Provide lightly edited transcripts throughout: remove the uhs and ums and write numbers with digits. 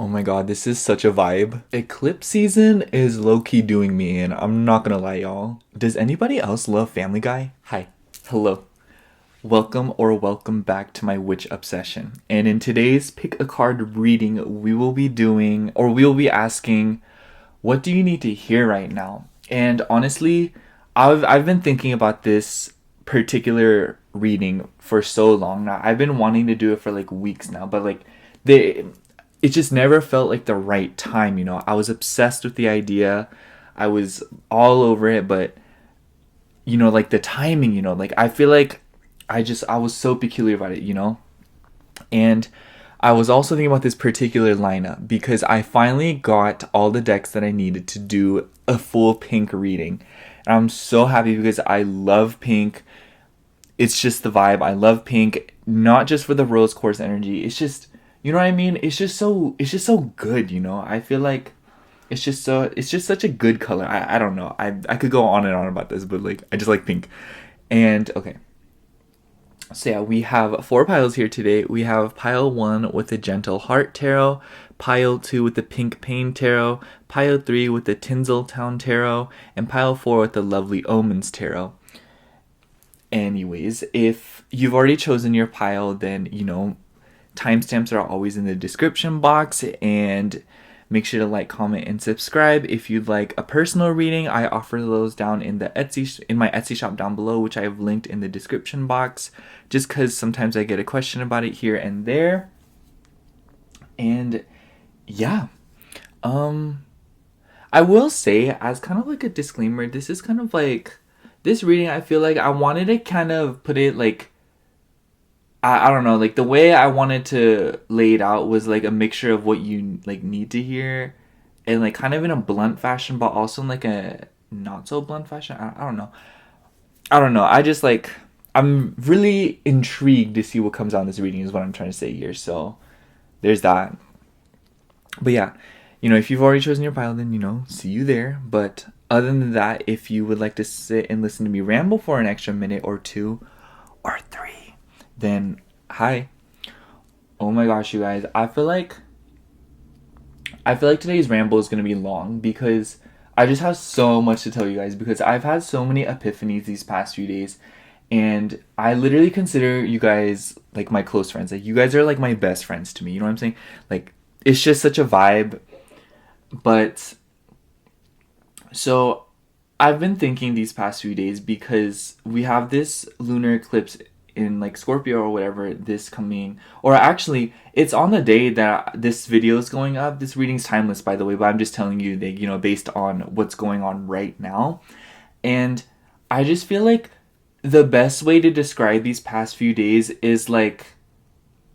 Oh my god, this is such a vibe. Eclipse season is low-key doing me in. I'm not gonna lie, y'all. Does anybody else love Family Guy? Hi. Hello. Welcome back to my witch obsession. And in today's pick a card reading, we will be asking, what do you need to hear right now? And honestly, I've been thinking about this particular reading for so long now. I've been wanting to do it for like weeks now, but like they it just never felt like the right time, you know. I was obsessed with the idea. I was all over it, but you know, like the timing, you know, like I feel like I was so peculiar about it, you know? And I was also thinking about this particular lineup because I finally got all the decks that I needed to do a full pink reading. And I'm so happy because I love pink. It's just the vibe. I love pink, not just for the rose quartz energy. It's just, you know what I mean? It's just so good, you know? I feel like it's just such a good color. I don't know. I could go on and on about this, but like I just like pink. And okay. So yeah, we have four piles here today. We have pile 1 with the Gentle Heart Tarot, pile 2 with the Pink Pain Tarot, pile 3 with the Tinseltown Tarot, and pile 4 with the Lovely Omens Tarot. Anyways, if you've already chosen your pile, then, you know, timestamps are always in the description box, and make sure to like, comment, and subscribe. If you'd like a personal reading, I offer those down in my Etsy shop down below, which I have linked in the description box, just because sometimes I get a question about it here and there. And yeah, I will say, as kind of like a disclaimer, this is kind of like this reading. I feel like I wanted to kind of put it like, I don't know, like the way I wanted to lay it out was like a mixture of what you like need to hear, and like kind of in a blunt fashion, but also in like a not so blunt fashion. I don't know. I don't know. I just like, I'm really intrigued to see what comes out in this reading is what I'm trying to say here. So there's that. But yeah, you know, if you've already chosen your pile, then, you know, see you there. But other than that, if you would like to sit and listen to me ramble for an extra minute or two or three, then hi. Oh my gosh, you guys. I feel like today's ramble is going to be long because I just have so much to tell you guys, because I've had so many epiphanies these past few days, and I literally consider you guys like my close friends. Like, you guys are like my best friends to me. You know what I'm saying? Like, it's just such a vibe. But so I've been thinking these past few days, because we have this lunar eclipse in like Scorpio or whatever this coming, or actually it's on the day that this video is going up. This reading's timeless, by the way, but I'm just telling you that, you know, based on what's going on right now. And I just feel like the best way to describe these past few days is like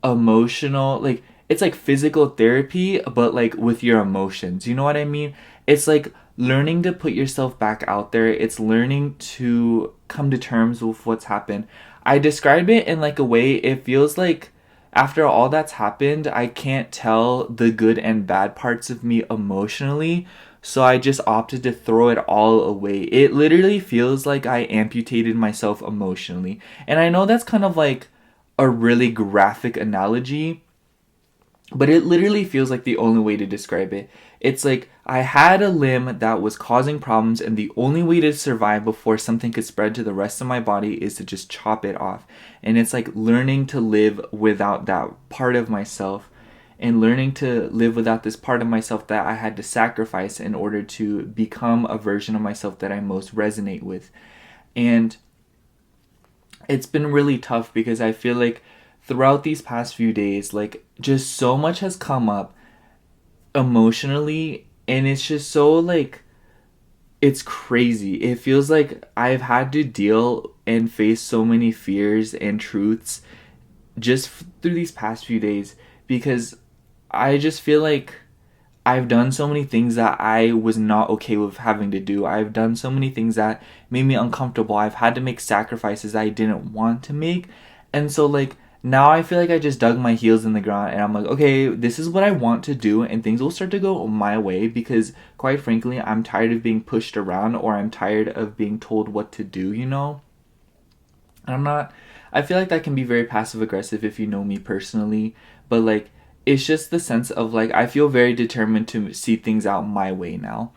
emotional, like it's like physical therapy, but like with your emotions. You know what I mean? It's like learning to put yourself back out there. It's learning to come to terms with what's happened. I described it in like a way, it feels like after all that's happened, I can't tell the good and bad parts of me emotionally. So I just opted to throw it all away. It literally feels like I amputated myself emotionally. And I know that's kind of like a really graphic analogy, but it literally feels like the only way to describe it. It's like I had a limb that was causing problems, and the only way to survive before something could spread to the rest of my body is to just chop it off. And it's like learning to live without that part of myself, and learning to live without this part of myself that I had to sacrifice in order to become a version of myself that I most resonate with. And it's been really tough because I feel like throughout these past few days, like just so much has come up emotionally, and it's just so like, it's crazy. It feels like I've had to deal and face so many fears and truths just through these past few days, because I just feel like I've done so many things that I was not okay with having to do. I've done so many things that made me uncomfortable. I've had to make sacrifices I didn't want to make. And so like now I feel like I just dug my heels in the ground, and I'm like, okay, this is what I want to do, and things will start to go my way, because quite frankly, I'm tired of being pushed around, or I'm tired of being told what to do, you know? I feel like that can be very passive aggressive if you know me personally, but like it's just the sense of like I feel very determined to see things out my way now.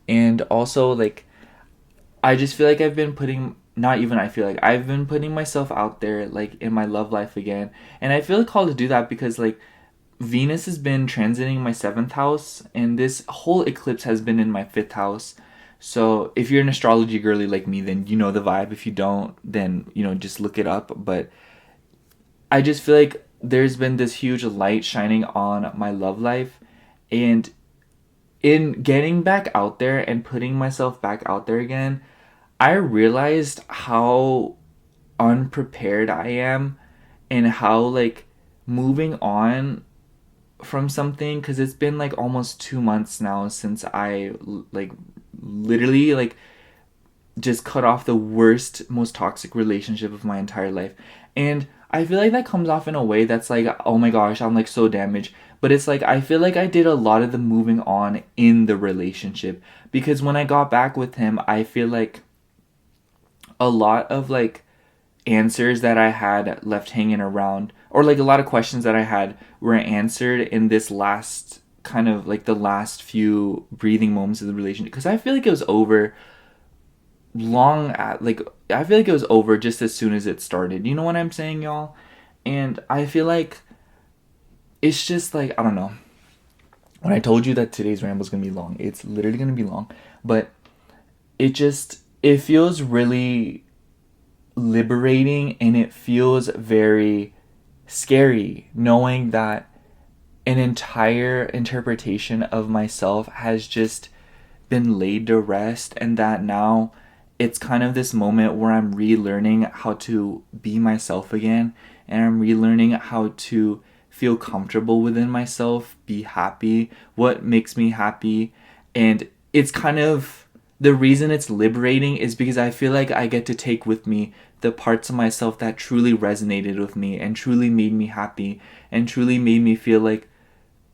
And also like I just feel like I've been putting not even I feel like I've been putting myself out there like in my love life again. And I feel called to do that because like Venus has been transiting my 7th house and this whole eclipse has been in my 5th house. So if you're an astrology girly like me, then you know the vibe. If you don't, then just look it up. But I just feel like there's been this huge light shining on my love life, and in getting back out there and putting myself back out there again, I realized how unprepared I am and how like moving on from something, because it's been like almost 2 months now since I like literally like just cut off the worst, most toxic relationship of my entire life. And I feel like that comes off in a way that's like, oh my gosh, I'm like so damaged. But it's like, I feel like I did a lot of the moving on in the relationship. Because when I got back with him, I feel like a lot of like answers that I had left hanging around, or like a lot of questions that I had were answered in this last kind of like the last few breathing moments of the relationship. Because I feel like it was over I feel like it was over just as soon as it started. You know what I'm saying, y'all? And I feel like it's just like, I don't know. When I told you that today's ramble is going to be long, it's literally going to be long. But it feels really liberating, and it feels very scary knowing that an entire interpretation of myself has just been laid to rest, and that now it's kind of this moment where I'm relearning how to be myself again, and I'm relearning how to feel comfortable within myself, be happy, what makes me happy. And it's kind of the reason it's liberating is because I feel like I get to take with me the parts of myself that truly resonated with me and truly made me happy and truly made me feel like,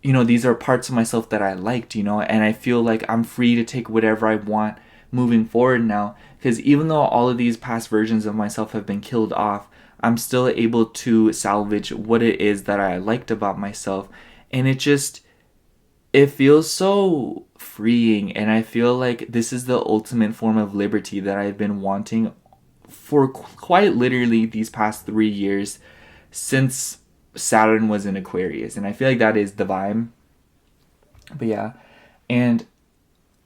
these are parts of myself that I liked, and I feel like I'm free to take whatever I want moving forward now. Because even though all of these past versions of myself have been killed off, I'm still able to salvage what it is that I liked about myself. And it feels so freeing. And I feel like this is the ultimate form of liberty that I've been wanting for quite literally these past 3 years since Saturn was in Aquarius. And I feel like that is the vibe. But yeah. And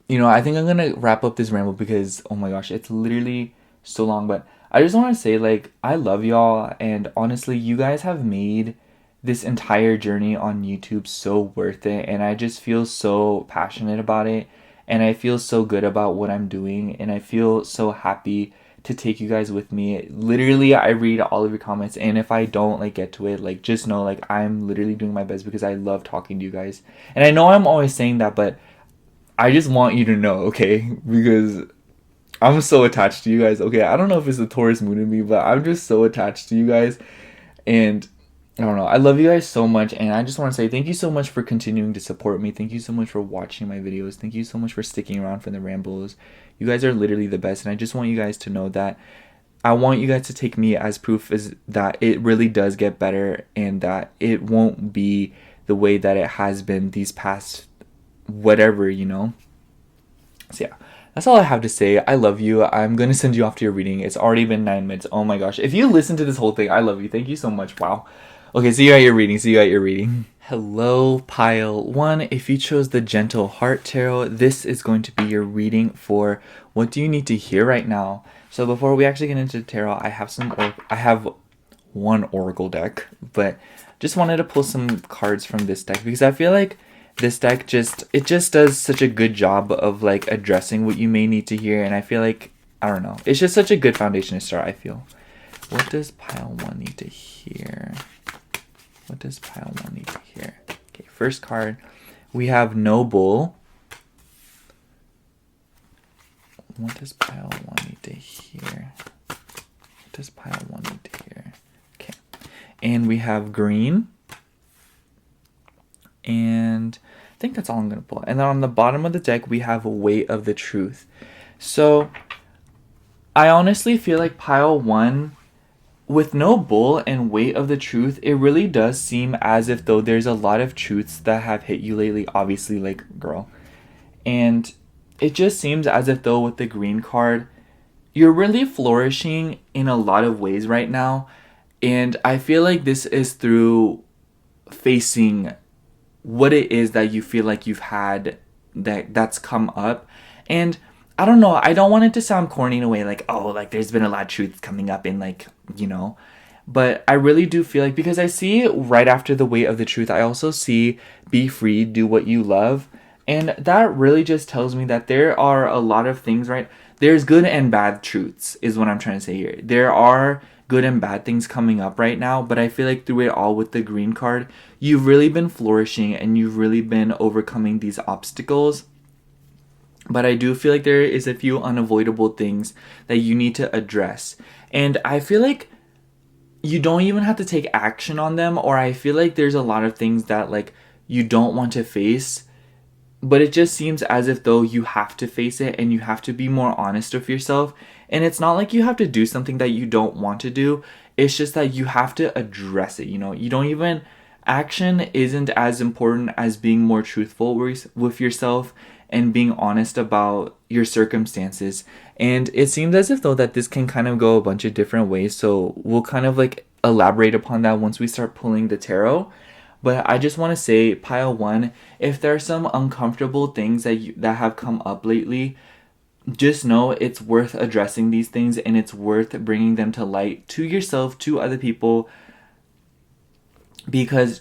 I think I'm gonna wrap up this ramble because, oh my gosh, it's literally so long. But I just want to say, like, I love y'all, and honestly, you guys have made this entire journey on YouTube so worth it, and I just feel so passionate about it, and I feel so good about what I'm doing, and I feel so happy to take you guys with me. Literally, I read all of your comments, and if I don't like get to it, like, just know like I'm literally doing my best because I love talking to you guys. And I know I'm always saying that, but I just want you to know, okay? Because I'm so attached to you guys. Okay, I don't know if it's the Taurus moon in me, but I'm just so attached to you guys. And I don't know. I love you guys so much, and I just want to say thank you so much for continuing to support me. Thank you so much for watching my videos. Thank you so much for sticking around for the rambles. You guys are literally the best, and I just want you guys to know that I want you guys to take me as proof is that it really does get better, and that it won't be the way that it has been these past whatever, So yeah, that's all I have to say. I love you. I'm going to send you off to your reading. It's already been 9 minutes. Oh my gosh. If you listen to this whole thing, I love you. Thank you so much. Wow. Okay, see you at your reading. Hello, pile 1. If you chose the Gentle Heart Tarot, this is going to be your reading for what do you need to hear right now. So before we actually get into the tarot, I have one oracle deck, but just wanted to pull some cards from this deck because I feel like this deck just does such a good job of like addressing what you may need to hear, and I feel like, I don't know, it's just such a good foundation to start, I feel. What does pile 1 need to hear? Okay, first card, we have Noble. What does pile 1 need to hear? Okay. And we have Green. And I think that's all I'm going to pull. And then on the bottom of the deck, we have Weight of the Truth. So I honestly feel like pile 1 with no bull and weight of the truth, it really does seem as if though there's a lot of truths that have hit you lately, obviously, like, girl. And it just seems as if though with the green card, you're really flourishing in a lot of ways right now. And I feel like this is through facing what it is that you feel like you've had that's come up. And I don't know, I don't want it to sound corny in a way like, oh, like there's been a lot of truth coming up in like, you know, but I really do feel like, because I see right after the weight of the truth, I also see be free, do what you love. And that really just tells me that there are a lot of things, right? There's good and bad truths is what I'm trying to say here. There are good and bad things coming up right now, but I feel like through it all with the green card, you've really been flourishing and you've really been overcoming these obstacles. But I do feel like there is a few unavoidable things that you need to address. And I feel like you don't even have to take action on them, or I feel like there's a lot of things that like you don't want to face, but it just seems as if though you have to face it and you have to be more honest with yourself. And it's not like you have to do something that you don't want to do. It's just that you have to address it, you know? You don't even... Action isn't as important as being more truthful with yourself and being honest about your circumstances. And it seems as if though that this can kind of go a bunch of different ways. So we'll kind of like elaborate upon that once we start pulling the tarot. But I just want to say, pile one, if there are some uncomfortable things that have come up lately, just know it's worth addressing these things, and it's worth bringing them to light to yourself, to other people, because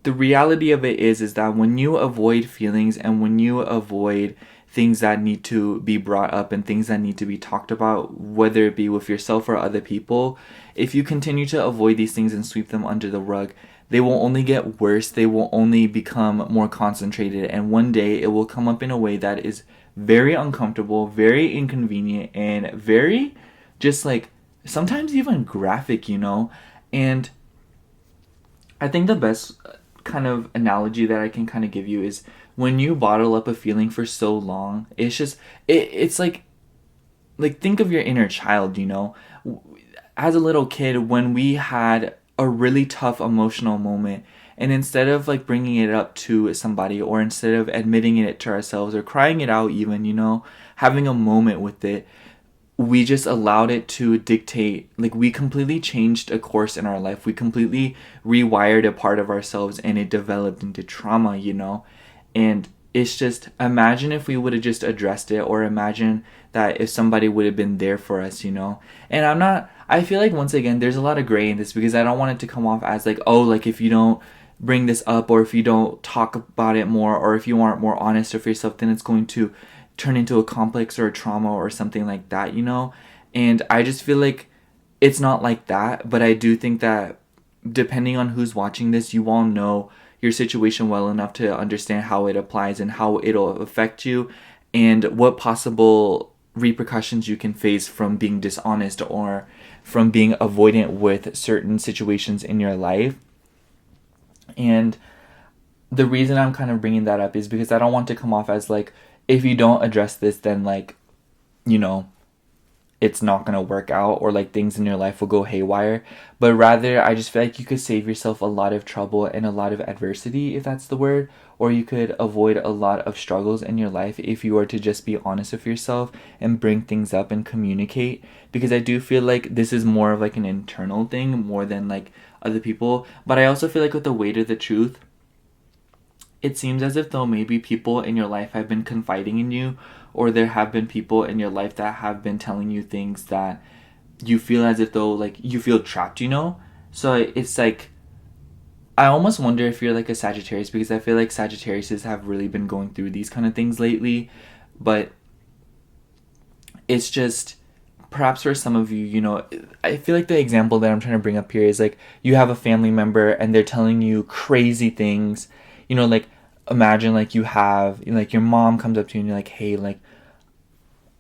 the reality of it is that when you avoid feelings and when you avoid things that need to be brought up and things that need to be talked about, whether it be with yourself or other people, if you continue to avoid these things and sweep them under the rug, they will only get worse. They will only become more concentrated, and one day it will come up in a way that is very uncomfortable, very inconvenient, and very just like sometimes even graphic, you know? And I think the best kind of analogy that I can kind of give you is when you bottle up a feeling for so long, it's just it's like think of your inner child, you know? As a little kid, when we had a really tough emotional moment, and instead of like bringing it up to somebody, or instead of admitting it to ourselves or crying it out even, you know, having a moment with it, we just allowed it to dictate. Like, we completely changed a course in our life. We completely rewired a part of ourselves, and it developed into trauma, you know? And it's just, imagine if we would have just addressed it, or imagine that if somebody would have been there for us, you know? And I feel like, once again, there's a lot of gray in this, because I don't want it to come off as like, oh, like if you don't bring this up, or if you don't talk about it more, or if you aren't more honest with yourself, then it's going to turn into a complex or a trauma or something like that, you know? And I just feel like it's not like that, but I do think that depending on who's watching this, you all know your situation well enough to understand how it applies and how it'll affect you, and what possible repercussions you can face from being dishonest or from being avoidant with certain situations in your life. And the reason I'm kind of bringing that up is because I don't want to come off as like, if you don't address this, then like, you know, it's not going to work out, or like things in your life will go haywire. But rather, I just feel like you could save yourself a lot of trouble and a lot of adversity, if that's the word, or you could avoid a lot of struggles in your life if you were to just be honest with yourself and bring things up and communicate. Because I do feel like this is more of like an internal thing more than like other people. But I also feel like with the weight of the truth, it seems as if though maybe people in your life have been confiding in you, or there have been people in your life that have been telling you things that you feel as if though like you feel trapped, you know? So it's like, I almost wonder if you're like a Sagittarius, because I feel like Sagittariuses have really been going through these kind of things lately. But it's just, perhaps for some of you, you know, I feel like the example that I'm trying to bring up here is like, you have a family member and they're telling you crazy things. You know, like, imagine like you have, you know, like your mom comes up to you and you're like, hey, like,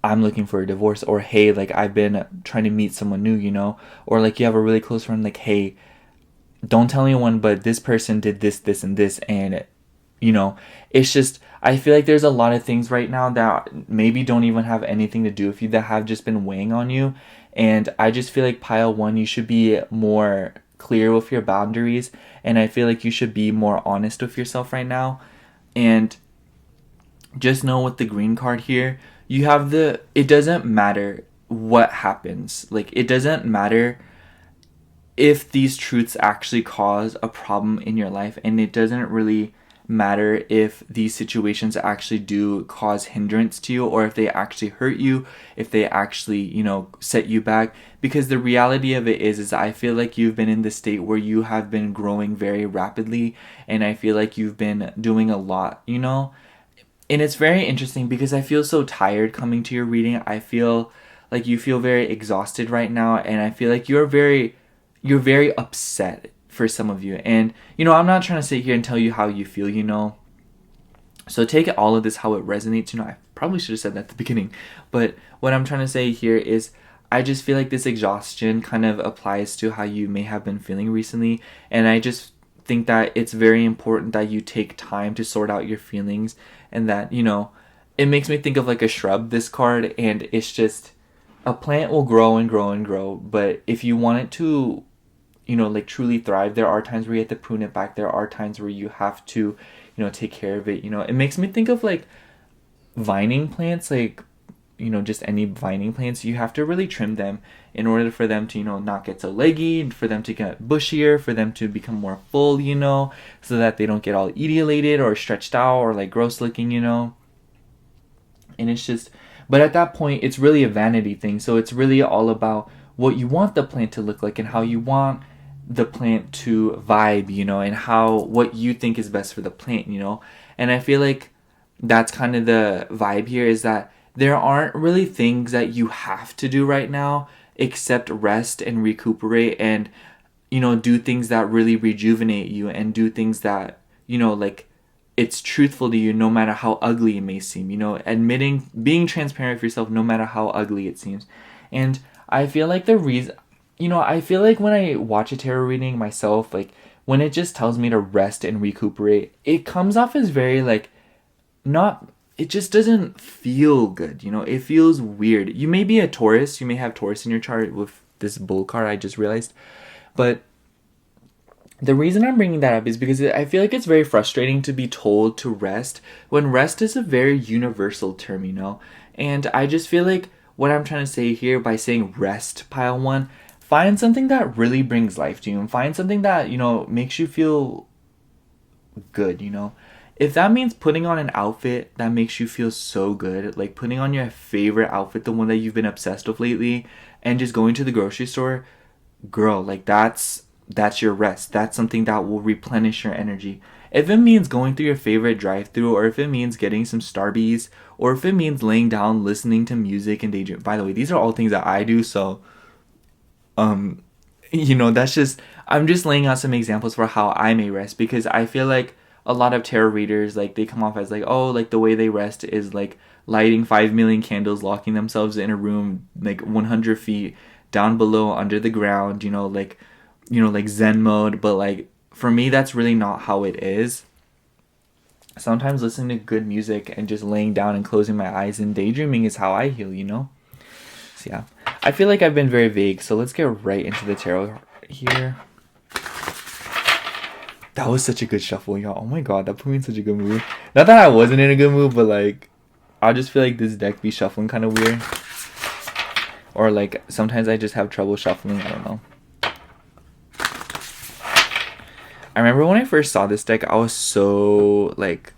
I'm looking for a divorce, or hey, like, I've been trying to meet someone new, you know? Or like you have a really close friend, like, hey, don't tell anyone, but this person did this, this, and this, and, you know, it's just, I feel like there's a lot of things right now that maybe don't even have anything to do with you, that have just been weighing on you. And I just feel like pile 1, you should be more clear with your boundaries, and I feel like you should be more honest with yourself right now. And just know with the green card here, you have it doesn't matter what happens. Like, it doesn't matter if these truths actually cause a problem in your life, and it doesn't really matter if these situations actually do cause hindrance to you, or if they actually hurt you, if they actually, set you back. Because the reality of it is I feel like you've been in this state where you have been growing very rapidly, and I feel like you've been doing a lot, and it's very interesting because I feel so tired coming to your reading. I feel like you feel very exhausted right now, and I feel like you're very upset for some of you. And, I'm not trying to sit here and tell you how you feel, So take all of this how it resonates. I probably should have said that at the beginning. But what I'm trying to say here is I just feel like this exhaustion kind of applies to how you may have been feeling recently. And I just think that it's very important that you take time to sort out your feelings, and that, it makes me think of like a shrub, this card, and it's just a plant will grow and grow and grow. But if you want it to like truly thrive, there are times where you have to prune it back. There are times where you have to, take care of it. It makes me think of like vining plants, like, just any vining plants. You have to really trim them in order for them to, not get so leggy, for them to get bushier, for them to become more full, so that they don't get all etiolated or stretched out or like gross looking, And it's just, but at that point, it's really a vanity thing. So it's really all about what you want the plant to look like and how you want the plant to vibe, and what you think is best for the plant, And I feel like that's kind of the vibe here, is that there aren't really things that you have to do right now except rest and recuperate and, do things that really rejuvenate you, and do things that, like, it's truthful to you no matter how ugly it may seem, admitting, being transparent with yourself no matter how ugly it seems. And I feel like the reason, I feel like when I watch a tarot reading myself, like when it just tells me to rest and recuperate, it comes off as very like, it just doesn't feel good, it feels weird. You may be a Taurus, you may have Taurus in your chart with this bull card, I just realized. But the reason I'm bringing that up is because I feel like it's very frustrating to be told to rest when rest is a very universal term, And I just feel like what I'm trying to say here by saying rest, pile 1, find something that really brings life to you, and find something that, makes you feel good, If that means putting on an outfit that makes you feel so good, like putting on your favorite outfit, the one that you've been obsessed with lately, and just going to the grocery store, girl, like that's your rest. That's something that will replenish your energy. If it means going through your favorite drive-thru, or if it means getting some Starbies, or if it means laying down, listening to music and daydream. By the way, these are all things that I do, so that's just, I'm just laying out some examples for how I may rest, because I feel like a lot of tarot readers, like, they come off as like, oh, like the way they rest is like lighting 5 million candles, locking themselves in a room like 100 feet down below under the ground, like Zen mode. But like for me, that's really not how it is. Sometimes listening to good music and just laying down and closing my eyes and daydreaming is how I heal, So yeah, I feel like I've been very vague, so let's get right into the tarot here. That was such a good shuffle, y'all. Oh my god, that put me in such a good mood. Not that I wasn't in a good mood, but like, I just feel like this deck be shuffling kind of weird. Or like, sometimes I just have trouble shuffling, I don't know. I remember when I first saw this deck, I was like,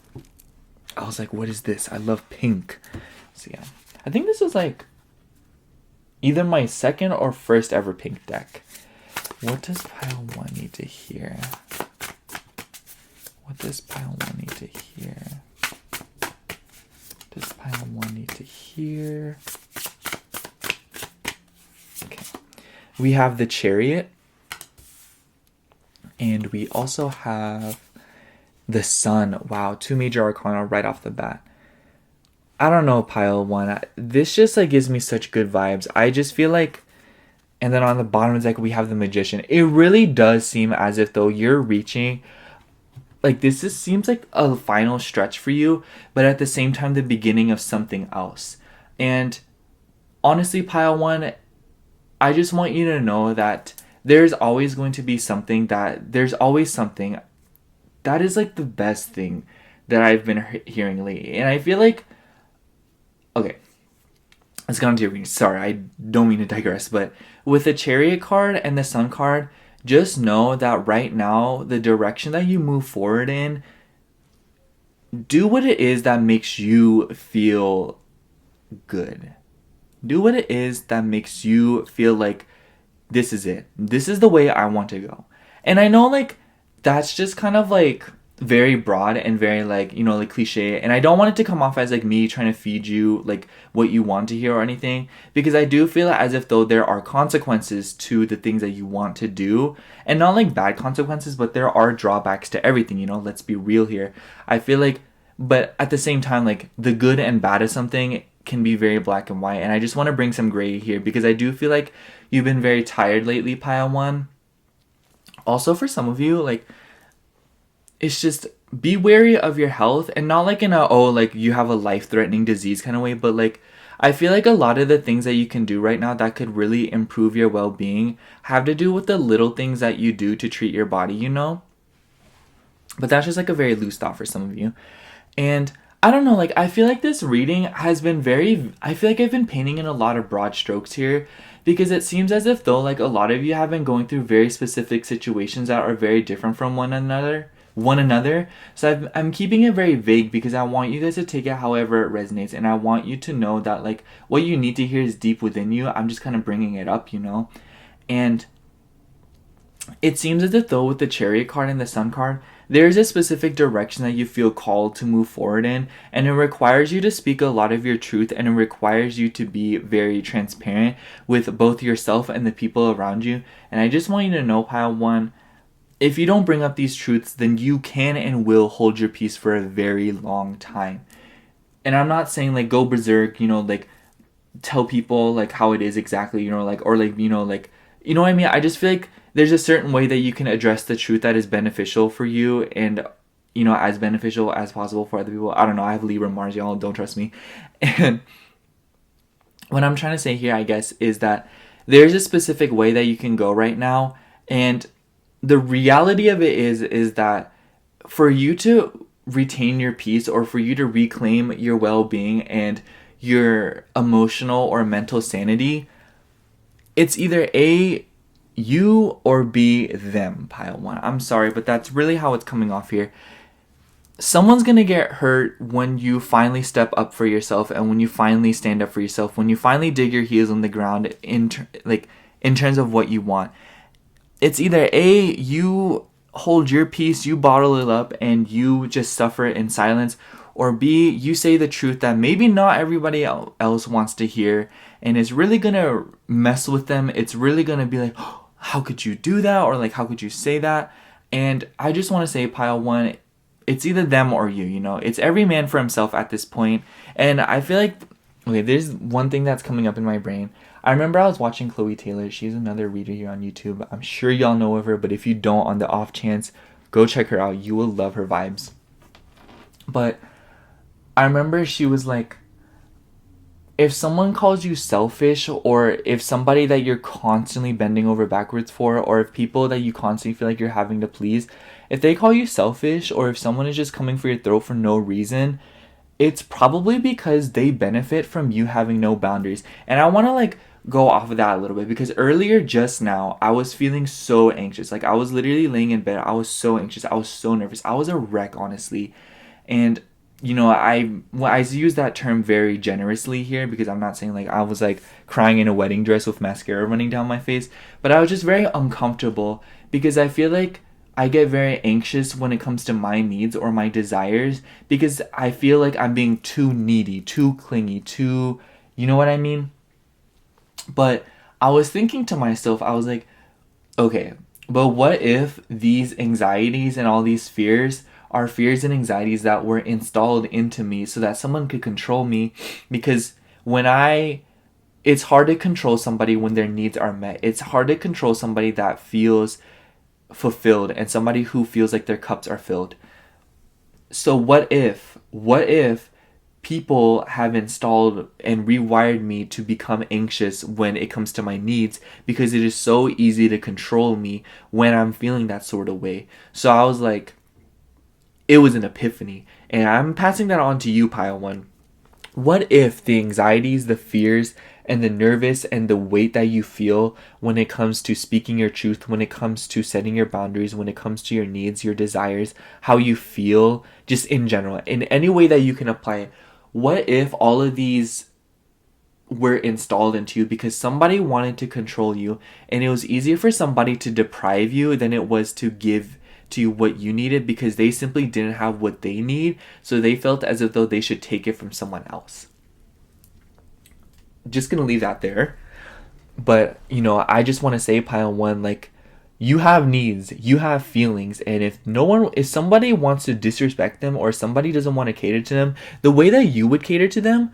what is this? I love pink. So yeah, I think this is like either my second or first ever pink deck. What does pile 1 need to hear? What does pile 1 need to hear? Does pile 1 need to hear? Okay. We have the Chariot. And we also have the Sun. Wow, 2 major arcana right off the bat. I don't know, pile 1. This just like gives me such good vibes. I just feel like, and then on the bottom it's like we have the Magician. It really does seem as if though you're reaching, like this just seems like a final stretch for you, but at the same time the beginning of something else. And honestly, pile 1, I just want you to know that there's always going to be something there's always something that is like the best thing that I've been hearing lately. And I feel like, okay, let's go on to your reading. Sorry, I don't mean to digress, but with the Chariot card and the Sun card, just know that right now, the direction that you move forward in, do what it is that makes you feel good. Do what it is that makes you feel like this is it. This is the way I want to go. And I know like that's just kind of like very broad and very like, you know, like cliche. And I don't want it to come off as like me trying to feed you like what you want to hear or anything, because I do feel as if though there are consequences to the things that you want to do, and not like bad consequences, but there are drawbacks to everything, you know, let's be real here. I feel like, but at the same time, like the good and bad of something can be very black and white. And I just want to bring some gray here because I do feel like you've been very tired lately, Pile 1. Also, for some of you, like, it's just be wary of your health, and not like in a, oh, like you have a life-threatening disease kind of way, but like, I feel like a lot of the things that you can do right now that could really improve your well-being have to do with the little things that you do to treat your body, you know? But that's just like a very loose thought for some of you. And I don't know, like, I feel like this reading has been I feel like I've been painting in a lot of broad strokes here, because it seems as if though, like, a lot of you have been going through very specific situations that are very different from one another. So I'm keeping it very vague because I want you guys to take it however it resonates, and I want you to know that, like, what you need to hear is deep within you. I'm just kind of bringing it up, you know? And it seems as if though with the Chariot card and the Sun card, there's a specific direction that you feel called to move forward in, and it requires you to speak a lot of your truth, and it requires you to be very transparent with both yourself and the people around you. And I just want you to know, Pile 1, if you don't bring up these truths, then you can and will hold your peace for a very long time. And I'm not saying like go berserk, you know, like tell people like how it is exactly, you know, like, or like, you know what I mean? I just feel like there's a certain way that you can address the truth that is beneficial for you, and, you know, as beneficial as possible for other people. I don't know. I have Libra Mars, y'all. Don't trust me. And what I'm trying to say here, I guess, is that there's a specific way that you can go right now. And the reality of it is that for you to retain your peace, or for you to reclaim your well-being and your emotional or mental sanity, it's either A, you, or B, them, Pile 1. I'm sorry, but that's really how it's coming off here. Someone's gonna get hurt when you finally step up for yourself, and when you finally stand up for yourself, when you finally dig your heels on the ground in terms of what you want. It's either A, you hold your peace, you bottle it up, and you just suffer it in silence, or B, you say the truth that maybe not everybody else wants to hear, and it's really gonna mess with them. It's really gonna be like, oh, how could you do that? Or like, how could you say that? And I just want to say, Pile 1, it's either them or you, you know? It's every man for himself at this point. And I feel like, okay, there's one thing that's coming up in my brain. I remember I was watching Chloe Taylor. She's another reader here on YouTube. I'm sure y'all know of her, but if you don't, on the off chance, go check her out. You will love her vibes. But I remember she was like, if someone calls you selfish, or if somebody that you're constantly bending over backwards for, or if people that you constantly feel like you're having to please, if they call you selfish, or if someone is just coming for your throat for no reason, it's probably because they benefit from you having no boundaries. And I want to like go off of that a little bit, because earlier just now I was feeling so anxious. Like I was literally laying in bed. I was so anxious. I was so nervous. I was a wreck, honestly. And you know, I use that term very generously here, because I'm not saying like I was like crying in a wedding dress with mascara running down my face, but I was just very uncomfortable, because I feel like I get very anxious when it comes to my needs or my desires, because I feel like I'm being too needy, too clingy, too, you know what I mean? But I was thinking to myself, I was like, okay, but what if these anxieties and all these fears are fears and anxieties that were installed into me so that someone could control me? Because it's hard to control somebody when their needs are met. It's hard to control somebody that feels fulfilled and somebody who feels like their cups are filled. So what if people have installed and rewired me to become anxious when it comes to my needs, because it is so easy to control me when I'm feeling that sort of way. So I was like, it was an epiphany. And I'm passing that on to you, Pile 1. What if the anxieties, the fears, and the nervous and the weight that you feel when it comes to speaking your truth, when it comes to setting your boundaries, when it comes to your needs, your desires, how you feel, just in general, in any way that you can apply it, what if all of these were installed into you because somebody wanted to control you, and it was easier for somebody to deprive you than it was to give to you what you needed, because they simply didn't have what they need, so they felt as if though they should take it from someone else. Just gonna leave that there. But I just want to say, Pile 1, like, you have needs, you have feelings, and if somebody wants to disrespect them, or somebody doesn't want to cater to them the way that you would cater to them,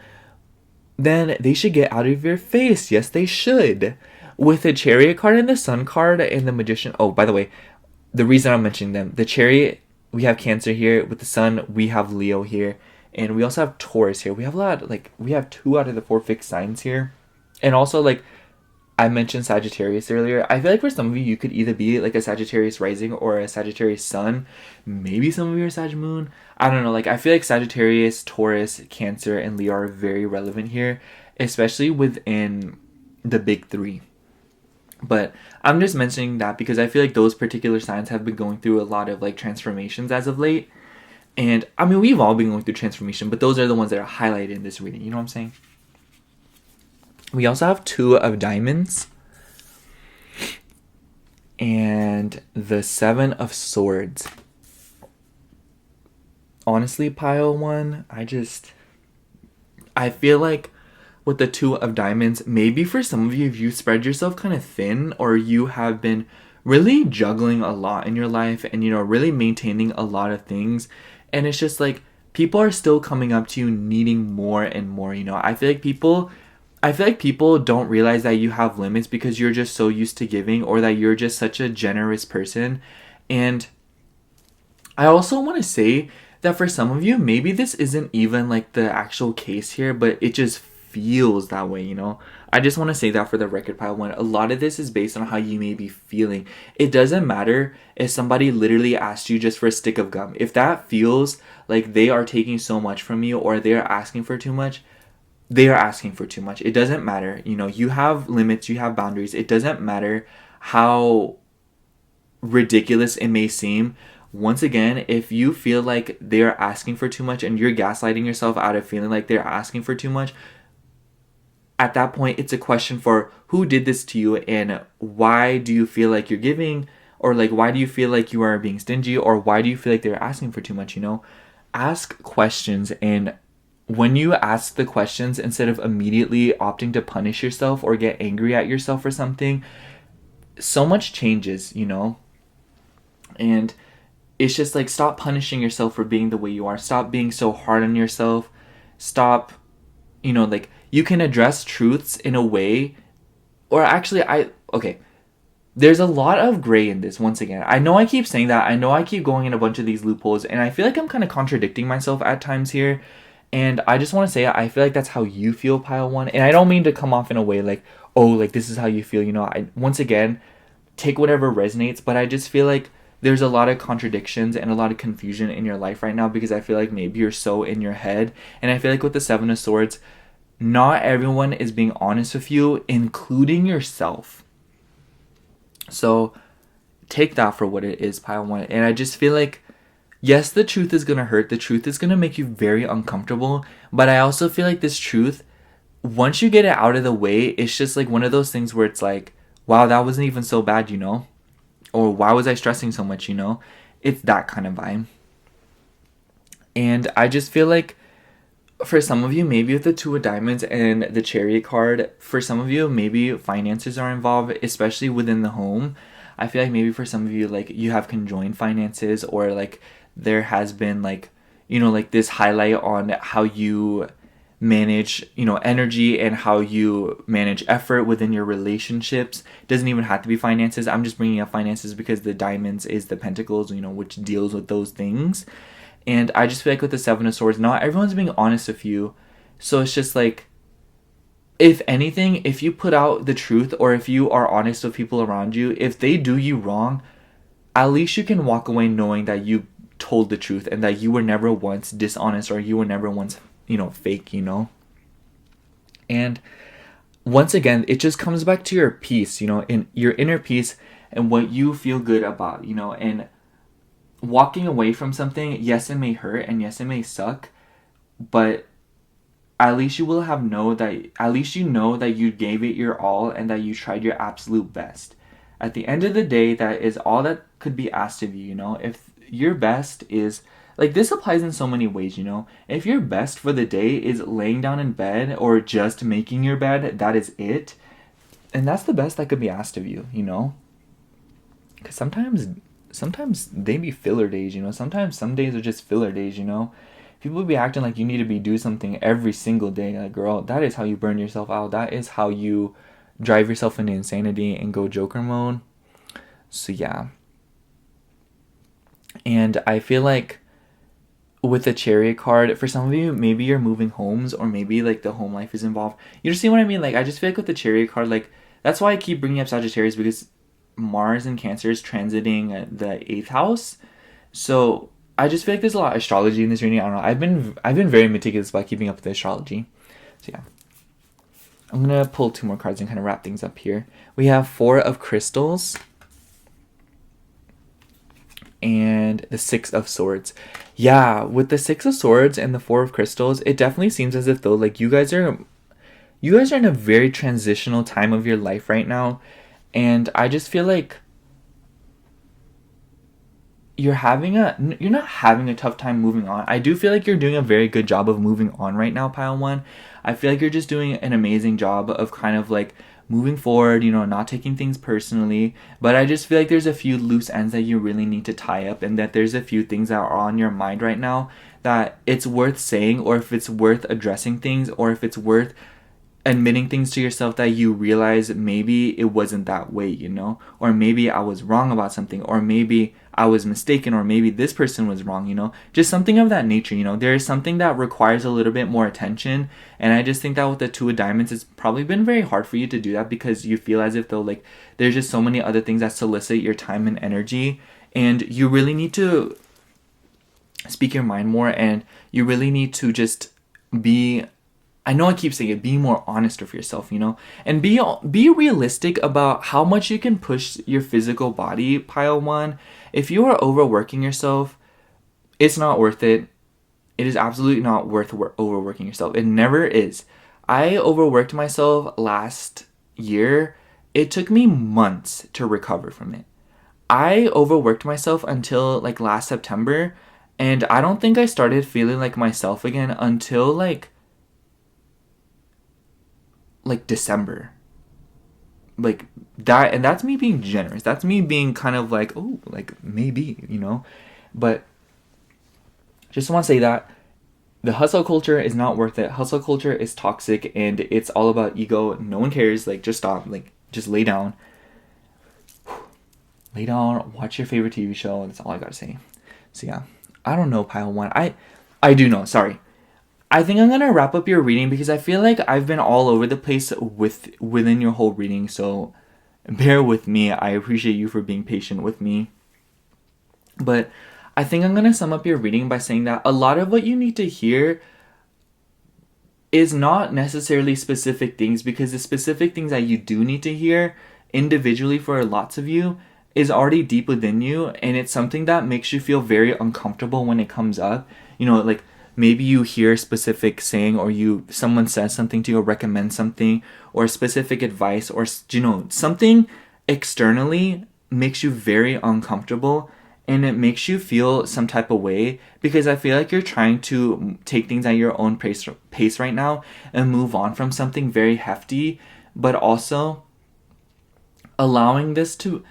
then they should get out of your face. Yes, they should. With the Chariot card and the Sun card and the Magician. Oh, by the way, the reason I'm mentioning them, the Chariot, we have Cancer here. With the Sun, we have Leo here. And we also have Taurus here. We have we have 2 out of the 4 fixed signs here. And also, like, I mentioned Sagittarius earlier. I feel like for some of you, you could either be like a Sagittarius rising or a Sagittarius sun. Maybe some of you are Sag moon. I don't know. Like, I feel like Sagittarius, Taurus, Cancer, and Leo are very relevant here, especially within the big 3. But I'm just mentioning that because I feel like those particular signs have been going through a lot of like transformations as of late. And I mean, we've all been going through transformation, but those are the ones that are highlighted in this reading. You know what I'm saying? We also have 2 of Diamonds and the 7 of Swords. Honestly, Pile 1, I feel like with the 2 of Diamonds, maybe for some of you, if you spread yourself kind of thin, or you have been really juggling a lot in your life and, really maintaining a lot of things, and it's just like people are still coming up to you needing more and more. I feel like people don't realize that you have limits because you're just so used to giving, or that you're just such a generous person. And I also want to say that for some of you, maybe this isn't even like the actual case here, but it just feels that way. I just want to say that for the record, Pile 1. A lot of this is based on how you may be feeling. It doesn't matter if somebody literally asked you just for a stick of gum. If that feels like they are taking so much from you, or they are asking for too much, they are asking for too much. It doesn't matter. You have limits, you have boundaries. It doesn't matter how ridiculous it may seem. Once again, if you feel like they're asking for too much and you're gaslighting yourself out of feeling like they're asking for too much, at that point, it's a question for who did this to you, and why do you feel like you're giving, or like why do you feel like you are being stingy, or why do you feel like they're asking for too much. Ask questions, and when you ask the questions, instead of immediately opting to punish yourself or get angry at yourself for something, so much changes. And it's just like, stop punishing yourself for being the way you are. Stop being so hard on yourself. Stop, like, you can address truths in a way, or actually, there's a lot of gray in this. Once again, I know I keep saying that. I know I keep going in a bunch of these loopholes, and I feel like I'm kind of contradicting myself at times here. And I just want to say, I feel like that's how you feel, Pile 1. And I don't mean to come off in a way like, oh, like this is how you feel. Once again, take whatever resonates. But I just feel like there's a lot of contradictions and a lot of confusion in your life right now, because I feel like maybe you're so in your head. And I feel like with the 7 of Swords, not everyone is being honest with you, including yourself. So take that for what it is, Pile 1. And I just feel like, yes, the truth is going to hurt. The truth is going to make you very uncomfortable. But I also feel like this truth, once you get it out of the way, it's just like one of those things where it's like, wow, that wasn't even so bad, Or why was I stressing so much, It's that kind of vibe. And I just feel like for some of you, maybe with the 2 of Diamonds and the Chariot card, for some of you, maybe finances are involved, especially within the home. I feel like maybe for some of you, like, you have conjoined finances, or like there has been like, like this highlight on how you manage, energy, and how you manage effort within your relationships. It doesn't even have to be finances. I'm just bringing up finances because the Diamonds is the Pentacles, which deals with those things. And I just feel like with the Seven of Swords, not everyone's being honest with you. So it's just like, if anything, if you put out the truth, or if you are honest with people around you, if they do you wrong, at least you can walk away knowing that you told the truth and that you were never once dishonest, or you were never once, fake, And once again, it just comes back to your peace, in your inner peace and what you feel good about, and walking away from something. Yes, it may hurt, and yes, it may suck, but at least you will know that you gave it your all and that you tried your absolute best. At the end of the day, that is all that could be asked of you, If your best is, like, this applies in so many ways, If your best for the day is laying down in bed or just making your bed, that is it. And that's the best that could be asked of you, Because sometimes they be filler days, Sometimes some days are just filler days, People be acting like you need to be do something every single day. Like, girl, that is how you burn yourself out. That is how you drive yourself into insanity and go Joker mode. So yeah. And I feel like with the Chariot card, for some of you, maybe you're moving homes, or maybe like the home life is involved. You just see what I mean? Like, I just feel like with the Chariot card, like, that's why I keep bringing up Sagittarius, because Mars in Cancer is transiting the 8th house. So I just feel like there's a lot of astrology in this reading. I don't know. I've been very meticulous about keeping up with the astrology. So yeah. I'm going to pull 2 more cards and kind of wrap things up here. We have 4 of Crystals and the 6 of Swords. Yeah, with the 6 of Swords and the 4 of Crystals, it definitely seems as if, though, like, you guys are in a very transitional time of your life right now. And I just feel like you're not having a tough time moving on. I do feel like you're doing a very good job of moving on right now, Pile 1. I feel like you're just doing an amazing job of kind of like moving forward, not taking things personally. But I just feel like there's a few loose ends that you really need to tie up, and that there's a few things that are on your mind right now that it's worth saying, or if it's worth addressing things, or if it's worth admitting things to yourself that you realize maybe it wasn't that way, or maybe I was wrong about something, or maybe I was mistaken, or maybe this person was wrong, just something of that nature. There is something that requires a little bit more attention, and I just think that with the 2 of Diamonds, it's probably been very hard for you to do that, because you feel as if, though, like, there's just so many other things that solicit your time and energy, and you really need to speak your mind more, and you really need to just be, I know I keep saying it, be more honest with yourself, and be realistic about how much you can push your physical body, Pile 1. If you are overworking yourself, it's not worth it. It is absolutely not worth overworking yourself. It never is. I overworked myself last year. It took me months to recover from it. I overworked myself until like last September, and I don't think I started feeling like myself again until like December. Like that, and that's me being generous. That's me being kind of like, oh, like maybe, But just want to say that the hustle culture is not worth it. Hustle culture is toxic, and it's all about ego. No one cares. Like, just stop. Like, just lay down. Lay down, watch your favorite TV show. That's all I gotta say. So yeah, I don't know, Pile 1. I do know, sorry. I think I'm gonna wrap up your reading because I feel like I've been all over the place within your whole reading, so bear with me. I appreciate you for being patient with me. But I think I'm gonna sum up your reading by saying that a lot of what you need to hear is not necessarily specific things, because the specific things that you do need to hear individually for lots of you is already deep within you, and it's something that makes you feel very uncomfortable when it comes up. Like, maybe you hear a specific saying, or someone says something to you, or recommends something, or specific advice, or something externally makes you very uncomfortable, and it makes you feel some type of way, because I feel like you're trying to take things at your own pace right now and move on from something very hefty, but also allowing this to,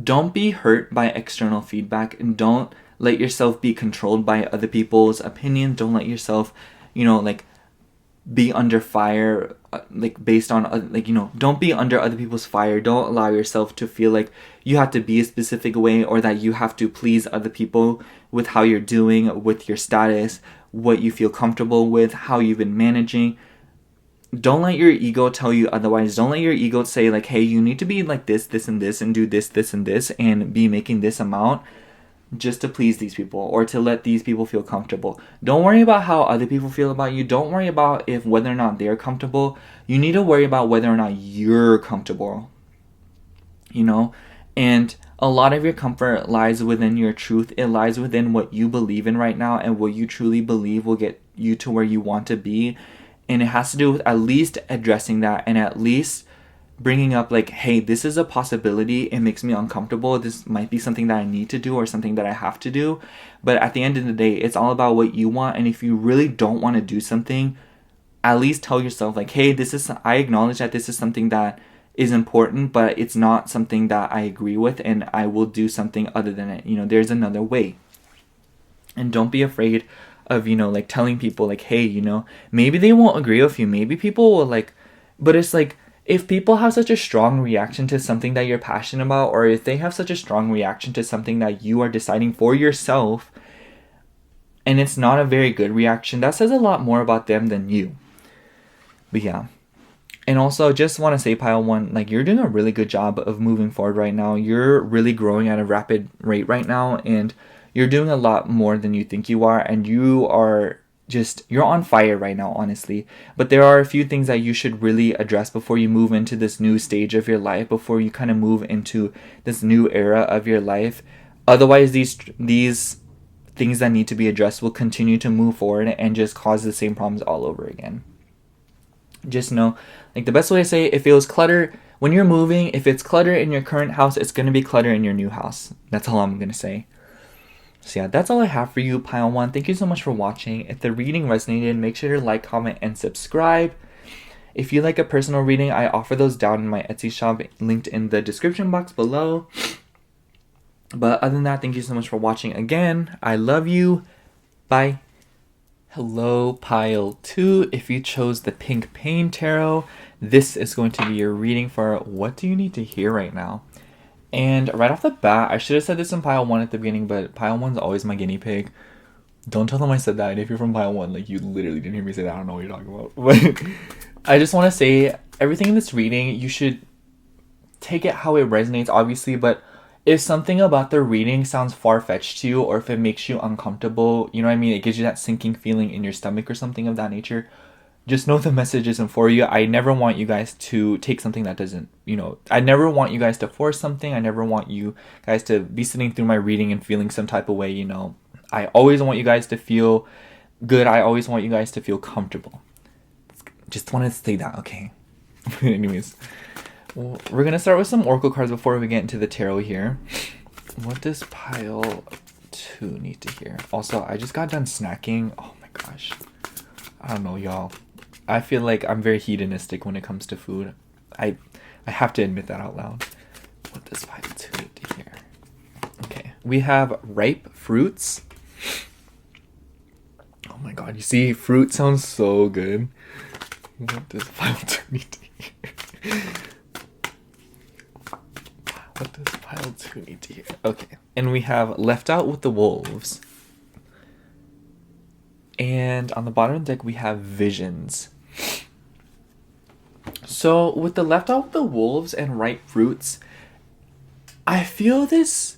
don't be hurt by external feedback, and don't let yourself be controlled by other people's opinion. Don't let yourself, be under fire, like based on like, you know, don't be under other people's fire. Don't allow yourself to feel like you have to be a specific way, or that you have to please other people with how you're doing, with your status, what you feel comfortable with, how you've been managing. Don't let your ego tell you otherwise. Don't let your ego say like, hey, you need to be like this, this, and this, and do this, this, and this, and be making this amount just to please these people, or to let these people feel comfortable. Don't worry about how other people feel about you. Don't worry about if whether or not they're comfortable. You need to worry about whether or not you're comfortable, you know? And a lot of your comfort lies within your truth. It lies within what you believe in right now, and what you truly believe will get you to where you want to be. And it has to do with at least addressing that, and at least bringing up like, hey, this is a possibility. It makes me uncomfortable. This might be something that I need to do, or something that I have to do. But at the end of the day, it's all about what you want. And if you really don't want to do something, at least tell yourself like, hey, I acknowledge that this is something that is important, but it's not something that I agree with, and I will do something other than it. You know, there's another way. And don't be afraid of, you know, like telling people like, hey, you know, maybe they won't agree with you. Maybe people will like, but it's like, if people have such a strong reaction to something that you're passionate about, or if they have such a strong reaction to something that you are deciding for yourself, and it's not a very good reaction, that says a lot more about them than you. But yeah. And also, just want to say, Pile 1, like, you're doing a really good job of moving forward right now. You're really growing at a rapid rate right now, and you're doing a lot more than you think you are, and you're on fire right now, honestly. But there are a few things that you should really address before you move into this new stage of your life, before you kind of move into this new era of your life. Otherwise, these things that need to be addressed will continue to move forward and just cause the same problems all over again. Just know, like, the best way to say it, if it was clutter when you're moving, if it's clutter in your current house, it's going to be clutter in your new house. That's all I'm going to say. So yeah, that's all I have for you, Pile 1. Thank you so much for watching. If the reading resonated, make sure to like, comment, and subscribe. If you like a personal reading, I offer those down in my Etsy shop, linked in the description box below. But other than that, thank you so much for watching again. I love you. Bye. Hello, Pile 2. If you chose the Pink Pain Tarot, this is going to be your reading for what do you need to hear right now. And right off the bat, I should have said this in Pile 1 at the beginning, but Pile 1's always my guinea pig. Don't tell them I said that. And if you're from Pile 1, like, you literally didn't hear me say that. I don't know what you're talking about. But I just want to say, everything in this reading, you should take it how it resonates, obviously. But if something about the reading sounds far-fetched to you, or if it makes you uncomfortable, you know what I mean? It gives you that sinking feeling in your stomach or something of that nature. Just know the message isn't for you. I never want you guys to take something that doesn't, you know, I never want you guys to force something. I never want you guys to be sitting through my reading and feeling some type of way, you know. I always want you guys to feel good. I always want you guys to feel comfortable. Just want to say that, okay? Anyways, well, we're going to start with some oracle cards before we get into the tarot here. What does Pile 2 need to hear? Also, I just got done snacking. Oh my gosh. I don't know, y'all. I feel like I'm very hedonistic when it comes to food. I have to admit that out loud. What does Pile 2 need to hear? Okay. We have ripe fruits. Oh my god, you see, fruit sounds so good. What does Pile 2 need to hear? What does Pile 2 need to hear? Okay. And we have left out with the wolves. And on the bottom of the deck, we have visions. So with the left out with the wolves and ripe fruits, I feel this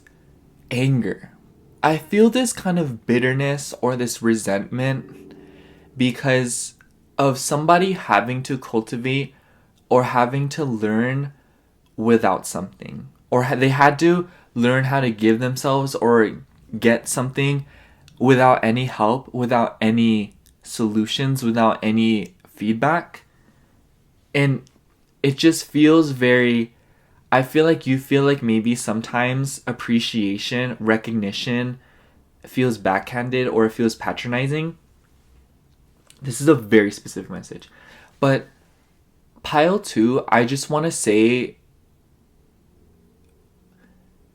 anger. I feel this kind of bitterness or this resentment because of somebody having to cultivate or having to learn without something. Or they had to learn how to give themselves or get something without any help, without any solutions, without any feedback. And it just feels very, I feel like you feel like maybe sometimes appreciation, recognition feels backhanded or it feels patronizing. This is a very specific message. But Pile 2, I just want to say,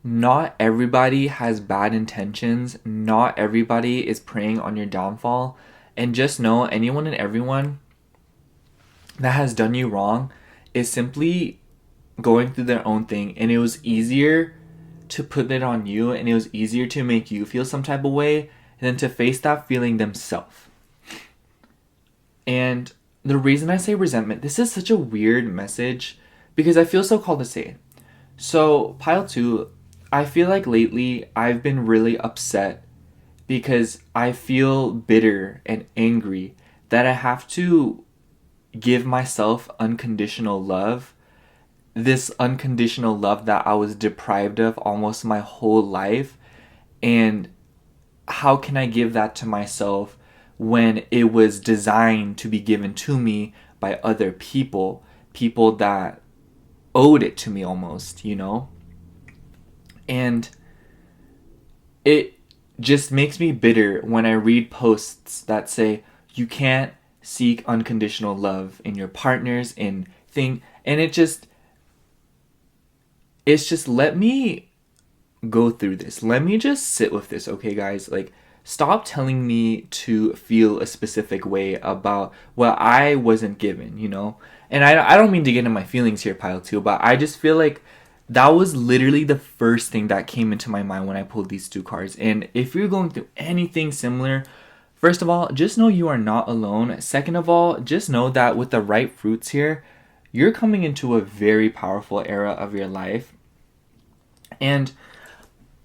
not everybody has bad intentions. Not everybody is preying on your downfall. And just know, anyone and everyone that has done you wrong is simply going through their own thing, and it was easier to put it on you, and it was easier to make you feel some type of way than to face that feeling themselves. And the reason I say resentment, this is such a weird message because I feel so called to say it. So, pile 2, I feel like lately I've been really upset because I feel bitter and angry that I have to give myself unconditional love. This unconditional love that I was deprived of almost my whole life. And how can I give that to myself when it was designed to be given to me by other people? People that owed it to me almost, you know? And it just makes me bitter when I read posts that say you can't seek unconditional love in your partners and thing, and it's just let me go through this. Let me just sit with this, okay, guys? Like, stop telling me to feel a specific way about what I wasn't given, you know? And I don't mean to get in my feelings here, pile 2, but I just feel like that was literally the first thing that came into my mind when I pulled these 2 cards. And if you're going through anything similar, first of all, just know you are not alone. Second of all, just know that with the right fruits here, you're coming into a very powerful era of your life. And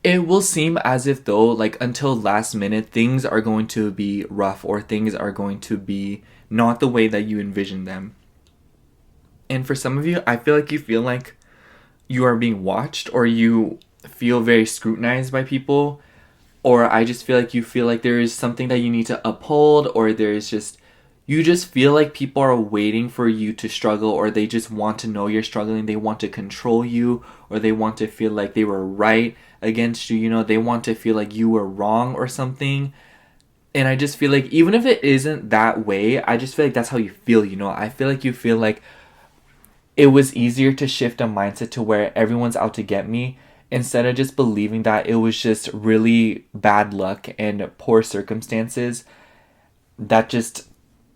it will seem as if though, like, until last minute, things are going to be rough or things are going to be not the way that you envision them. And for some of you, I feel like you feel like you are being watched, or you feel very scrutinized by people, or I just feel like there is something that you need to uphold, or you just feel like people are waiting for you to struggle, or they just want to know you're struggling. They want to control you, or they want to feel like they were right against you, you know, they want to feel like you were wrong or something. And I just feel like even if it isn't that way, I just feel like that's how you feel, you know. I feel like you feel like it was easier to shift a mindset to where everyone's out to get me, instead of just believing that it was just really bad luck and poor circumstances that just,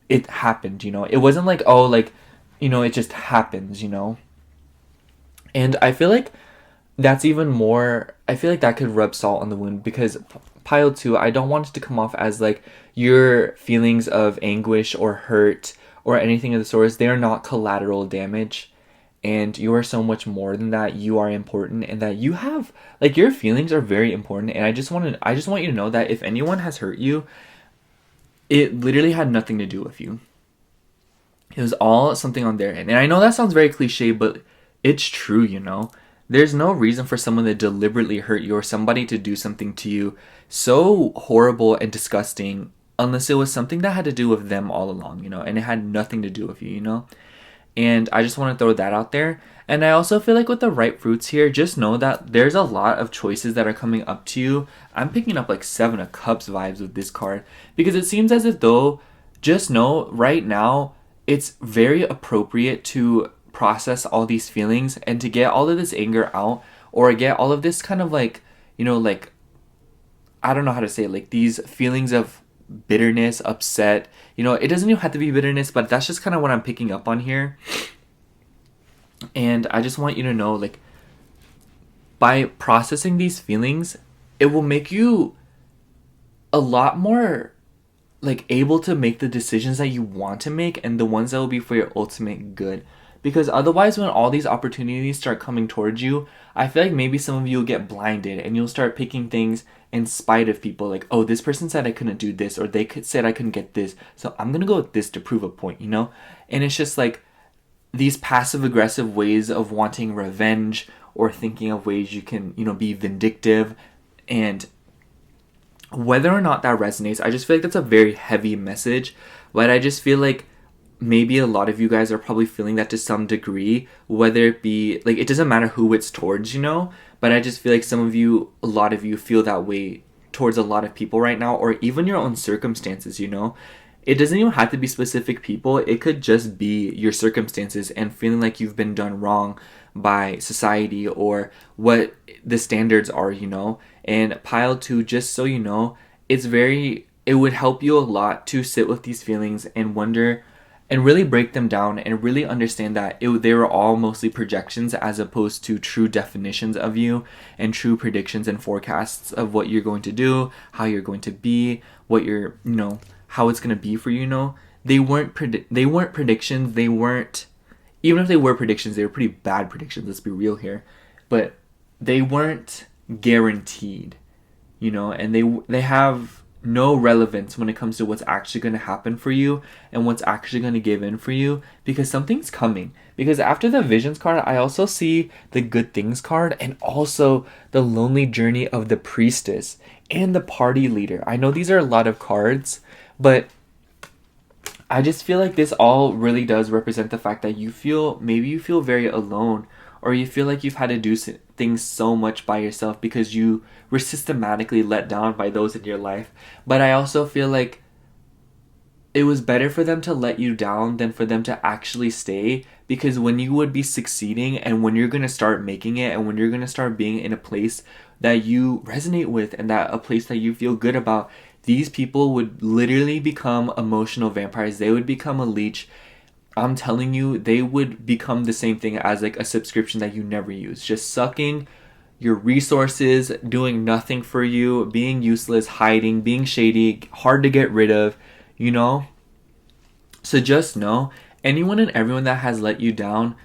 it happened, you know. It wasn't like, oh, like, you know, it just happens, you know. And I feel like that's even more, I feel like that could rub salt on the wound, because pile 2, I don't want it to come off as like your feelings of anguish or hurt or anything of the sort. They are not collateral damage, and you are so much more than that. You are important, and that you have, like, your feelings are very important. And I just want you to know that if anyone has hurt you, it literally had nothing to do with you. It was all something on their end. And I know that sounds very cliche, but it's true, you know. There's no reason for someone to deliberately hurt you, or somebody to do something to you so horrible and disgusting, unless it was something that had to do with them all along, you know, and it had nothing to do with you, you know. And I just want to throw that out there. And I also feel like with the right fruits here, just know that there's a lot of choices that are coming up to you. I'm picking up like 7 of Cups vibes with this card, because it seems as if though, just know right now, it's very appropriate to process all these feelings and to get all of this anger out, or get all of this kind of like, you know, like, I don't know how to say it, like these feelings of bitterness, upset, you know. It doesn't even have to be bitterness, but that's just kind of what I'm picking up on here. And I just want you to know, like, by processing these feelings, it will make you a lot more, like, able to make the decisions that you want to make, and the ones that will be for your ultimate good. Because otherwise, when all these opportunities start coming towards you, I feel like maybe some of you will get blinded, and you'll start picking things in spite of people. Like, oh, this person said I couldn't do this, or they said I couldn't get this, so I'm gonna go with this to prove a point, you know? And it's just like these passive aggressive ways of wanting revenge, or thinking of ways you can, you know, be vindictive. And whether or not that resonates, I just feel like that's a very heavy message. But I just feel like maybe a lot of you guys are probably feeling that to some degree, whether it be, like, it doesn't matter who it's towards, you know, but I just feel like a lot of you feel that way towards a lot of people right now, or even your own circumstances, you know. It doesn't even have to be specific people. It could just be your circumstances and feeling like you've been done wrong by society, or what the standards are, you know. And pile 2, just so you know, it would help you a lot to sit with these feelings and wonder and really break them down and really understand that they were all mostly projections as opposed to true definitions of you and true predictions and forecasts of what you're going to do, how you're going to be, what you're, how it's going to be for you, They weren't predictions. They weren't, even if they were predictions, they were pretty bad predictions. Let's be real here. But they weren't guaranteed, and they have no relevance when it comes to what's actually going to happen for you and what's actually going to give in for you, because something's coming. Because after the visions card, I also see the good things card and also the lonely journey of the priestess and the party leader. I know these are a lot of cards, but I just feel like this all really does represent the fact that you feel very alone, or you feel like you've had to do things so much by yourself because you were systematically let down by those in your life. But I also feel like it was better for them to let you down than for them to actually stay, because when you would be succeeding and when you're going to start making it and when you're going to start being in a place that you resonate with and that a place that you feel good about, these people would literally become emotional vampires. They would become a leech. I'm telling you, they would become the same thing as like a subscription that you never use. Just sucking your resources, doing nothing for you, being useless, hiding, being shady, hard to get rid of, So just know, anyone and everyone that has let you down,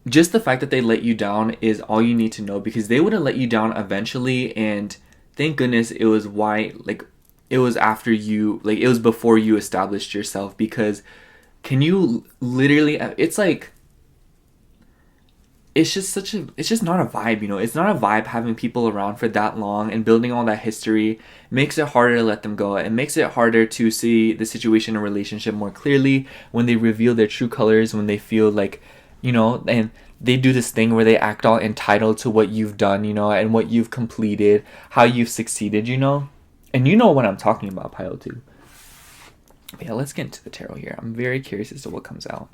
just the fact that they let you down is all you need to know, because they would have let you down eventually, and thank goodness it was it was after you, it was before you established yourself. Because can you literally, it's just not a vibe, It's not a vibe having people around for that long and building all that history. It makes it harder to let them go. It makes it harder to see the situation and relationship more clearly when they reveal their true colors, when they feel like, and they do this thing where they act all entitled to what you've done, and what you've completed, how you've succeeded, And you know what I'm talking about, Pile 2. But yeah, let's get into the tarot here. I'm very curious as to what comes out.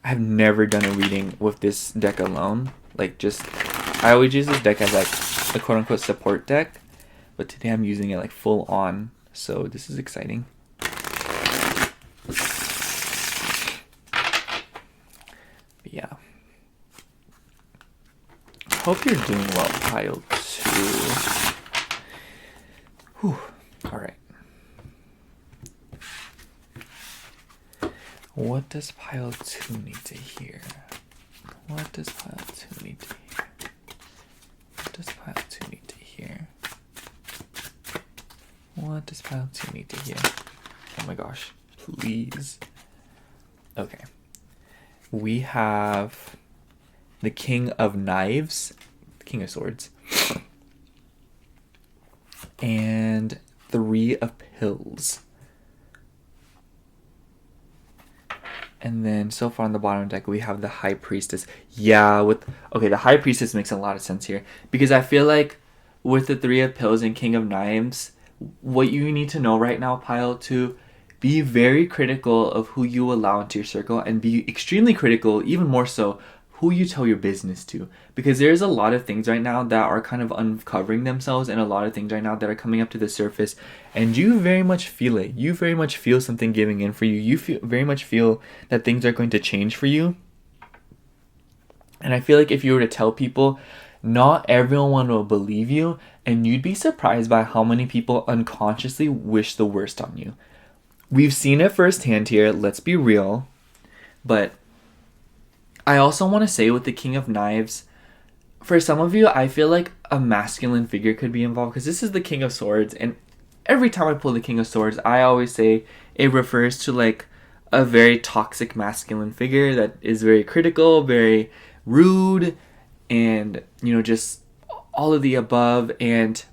I've never done a reading with this deck alone. I always use this deck as a quote-unquote support deck. But today I'm using it full on. So this is exciting. But yeah. Hope you're doing well, Pile 2. Whew. All right. What does Pile 2 need to hear? What does Pile 2 need to hear? What does Pile 2 need to hear? What does Pile 2 need to hear? Oh my gosh. Please. Okay. We have the King of Knives, the King of Swords, and 3 of Pills. And then so far on the bottom deck, we have the High Priestess. Yeah, the High Priestess makes a lot of sense here. Because I feel like with the 3 of Pills and King of Knives, what you need to know right now, Pile 2, be very critical of who you allow into your circle, and be extremely critical, even more so, who you tell your business to. Because there's a lot of things right now that are kind of uncovering themselves, and a lot of things right now that are coming up to the surface, and you very much feel it. You very much feel something giving in for you. You very much feel that things are going to change for you. And I feel like if you were to tell people, not everyone will believe you, and you'd be surprised by how many people unconsciously wish the worst on you. We've seen it firsthand here, let's be real. But I also want to say with the King of Knives, for some of you, I feel like a masculine figure could be involved, because this is the King of Swords, and every time I pull the King of Swords, I always say it refers to a very toxic masculine figure that is very critical, very rude, and just all of the above. And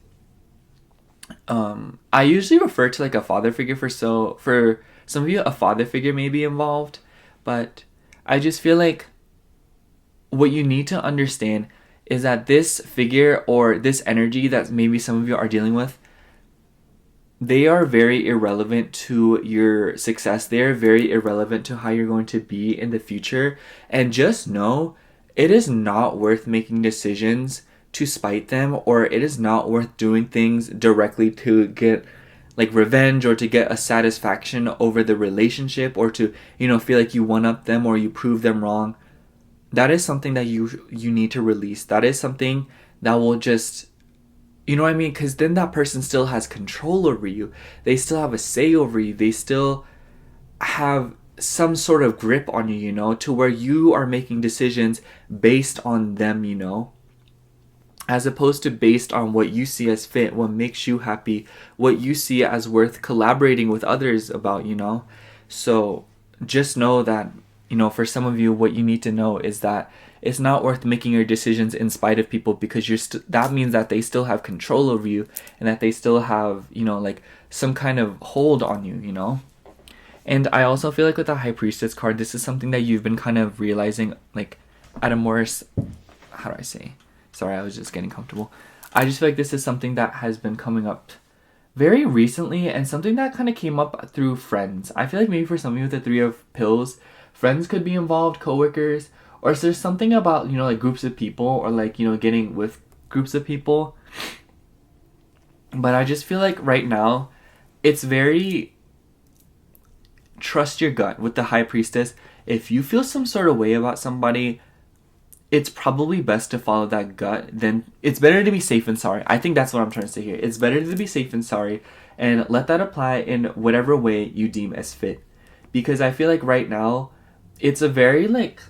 I usually refer to a father figure for some of you, a father figure may be involved, but I just feel like what you need to understand is that this figure or this energy that maybe some of you are dealing with, they are very irrelevant to your success. They are very irrelevant to how you're going to be in the future. And just know, it is not worth making decisions to spite them, or it is not worth doing things directly to get like revenge or to get a satisfaction over the relationship, or to, you know, feel like you one up them or you prove them wrong, that is something that you need to release. That is something that will just, you know what I mean? Because then that person still has control over you. They still have a say over you. They still have some sort of grip on you, you know, to where you are making decisions based on them, you know, as opposed to based on what you see as fit, what makes you happy, what you see as worth collaborating with others about, you know. So just know that, you know, for some of you, what you need to know is that it's not worth making your decisions in spite of people, because that means that they still have control over you, and that they still have, you know, like some kind of hold on you, you know. And I also feel like with the High Priestess card, this is something that you've been kind of realizing, like, at a more, how do I say? Sorry, I was just getting comfortable. I just feel like this is something that has been coming up very recently, and something that kind of came up through friends. I feel like maybe for some of you with the Three of Pills, friends could be involved, coworkers, or is there something about, you know, like groups of people, or like, you know, getting with groups of people. But I just feel like right now, it's very trust your gut with the High Priestess. If you feel some sort of way about somebody, it's probably best to follow that gut. Then it's better to be safe than sorry. I think that's what I'm trying to say here. It's better to be safe than sorry, and let that apply in whatever way you deem as fit. Because I feel like right now, it's a very like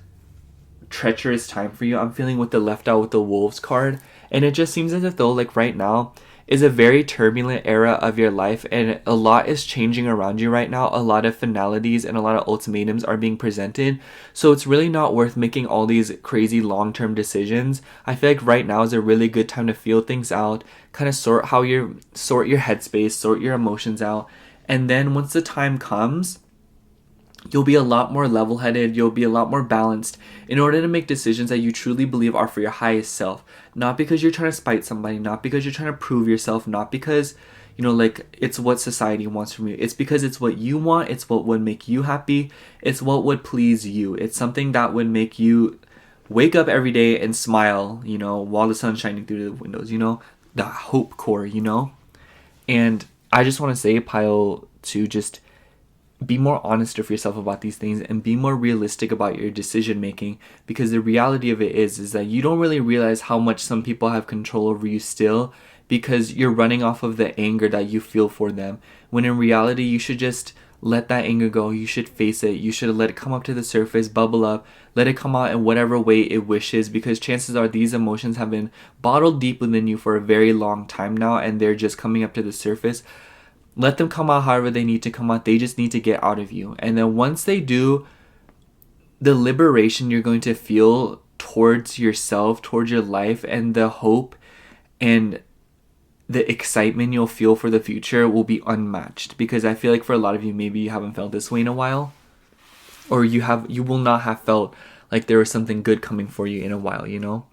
treacherous time for you. I'm feeling with the Left Out with the Wolves card, and it just seems as if though like right now is a very turbulent era of your life, and a lot is changing around you right now. A lot of finalities and a lot of ultimatums are being presented, so it's really not worth making all these crazy long-term decisions. I feel like right now is a really good time to feel things out, kind of sort your headspace, sort your emotions out, and then once the time comes, you'll be a lot more level-headed, you'll be a lot more balanced in order to make decisions that you truly believe are for your highest self. Not because you're trying to spite somebody, not because you're trying to prove yourself, not because, you know, like it's what society wants from you. It's because it's what you want, it's what would make you happy, it's what would please you. It's something that would make you wake up every day and smile, you know, while the sun's shining through the windows, you know, the hope core, you know. And I just want to say, Pile, to just be more honest with yourself about these things and be more realistic about your decision making, because the reality of it is that you don't really realize how much some people have control over you still, because you're running off of the anger that you feel for them, when in reality you should just let that anger go. You should face it. You should let it come up to the surface, bubble up, let it come out in whatever way it wishes, because chances are these emotions have been bottled deep within you for a very long time now, and they're just coming up to the surface. Let them come out however they need to come out. They just need to get out of you. And then once they do, the liberation you're going to feel towards yourself, towards your life, and the hope and the excitement you'll feel for the future will be unmatched. Because I feel like for a lot of you, maybe you haven't felt this way in a while, or you will not have felt like there was something good coming for you in a while, you know?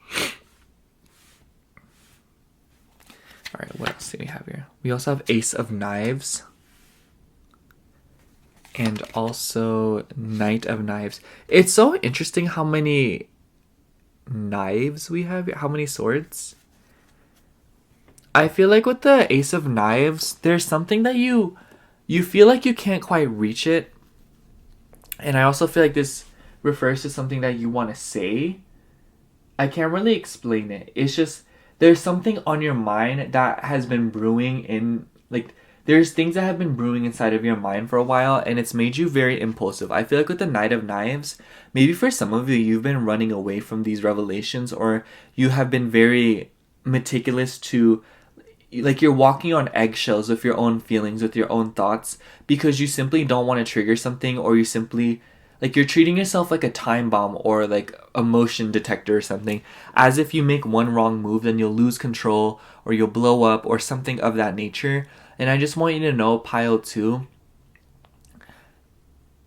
Alright, what else do we have here? We also have Ace of Knives. And also Knight of Knives. It's so interesting how many knives we have here. How many swords? I feel like with the Ace of Knives, there's something that you feel like you can't quite reach it. And I also feel like this refers to something that you want to say. I can't really explain it. It's just there's something on your mind that has been brewing in, like, there's things that have been brewing inside of your mind for a while, and it's made you very impulsive. I feel like with the Knight of Knives, maybe for some of you, you've been running away from these revelations, or you have been very meticulous to, like, you're walking on eggshells with your own feelings, with your own thoughts, because you simply don't want to trigger something, or you simply, like, you're treating yourself like a time bomb or like a motion detector or something, as if you make one wrong move, then you'll lose control or you'll blow up or something of that nature. And I just want you to know, Pile 2,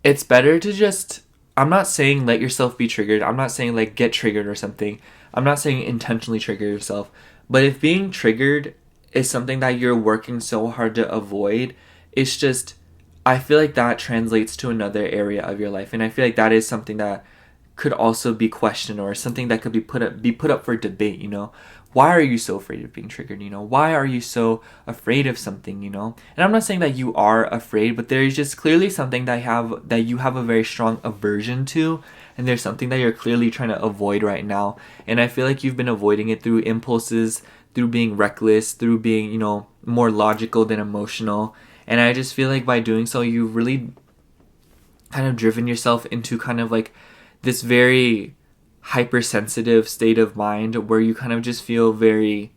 it's better to just, I'm not saying let yourself be triggered. I'm not saying like get triggered or something. I'm not saying intentionally trigger yourself. But if being triggered is something that you're working so hard to avoid, it's just, I feel like that translates to another area of your life. And I feel like that is something that could also be questioned, or something that could be put up for debate, you know? Why are you so afraid of being triggered, you know? Why are you so afraid of something, you know? And I'm not saying that you are afraid, but there is just clearly something that you have a very strong aversion to, and there's something that you're clearly trying to avoid right now. And I feel like you've been avoiding it through impulses, through being reckless, through being, you know, more logical than emotional. And I just feel like by doing so, you've really kind of driven yourself into kind of like this very hypersensitive state of mind where you kind of just feel very,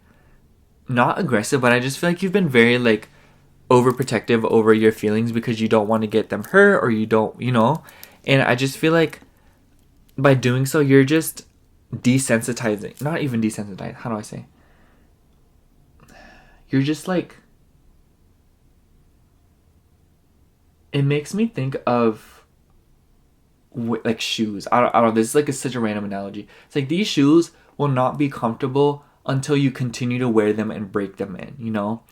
not aggressive, but I just feel like you've been very like overprotective over your feelings because you don't want to get them hurt, or you don't, you know? And I just feel like by doing so, you're just desensitizing, not even desensitized, how do I say? You're just like, it makes me think of like shoes. I don't know, this is like such a random analogy. It's like these shoes will not be comfortable until you continue to wear them and break them in, you know?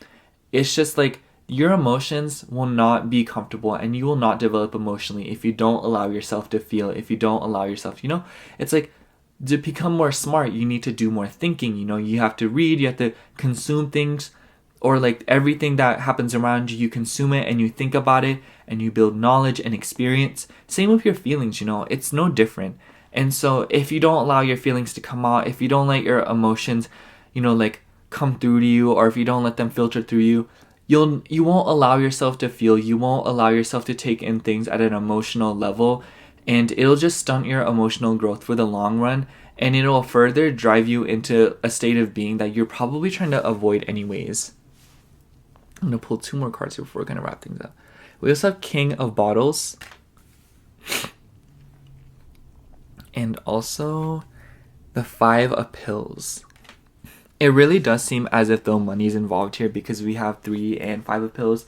It's just like your emotions will not be comfortable, and you will not develop emotionally if you don't allow yourself to feel, if you don't allow yourself, you know? It's like, to become more smart, you need to do more thinking, you know? You have to read, you have to consume things, or like everything that happens around you, you consume it and you think about it and you build knowledge and experience. Same with your feelings, you know, it's no different. And so if you don't allow your feelings to come out, if you don't let your emotions, you know, like come through to you, or if you don't let them filter through you, you won't allow yourself to feel, you won't allow yourself to take in things at an emotional level, and it'll just stunt your emotional growth for the long run, and it'll further drive you into a state of being that you're probably trying to avoid anyways. I'm going to pull 2 more cards here before we're going to wrap things up. We also have King of Bottles. And also the 5 of Pills. It really does seem as if though money is involved here, because we have 3 and 5 of Pills.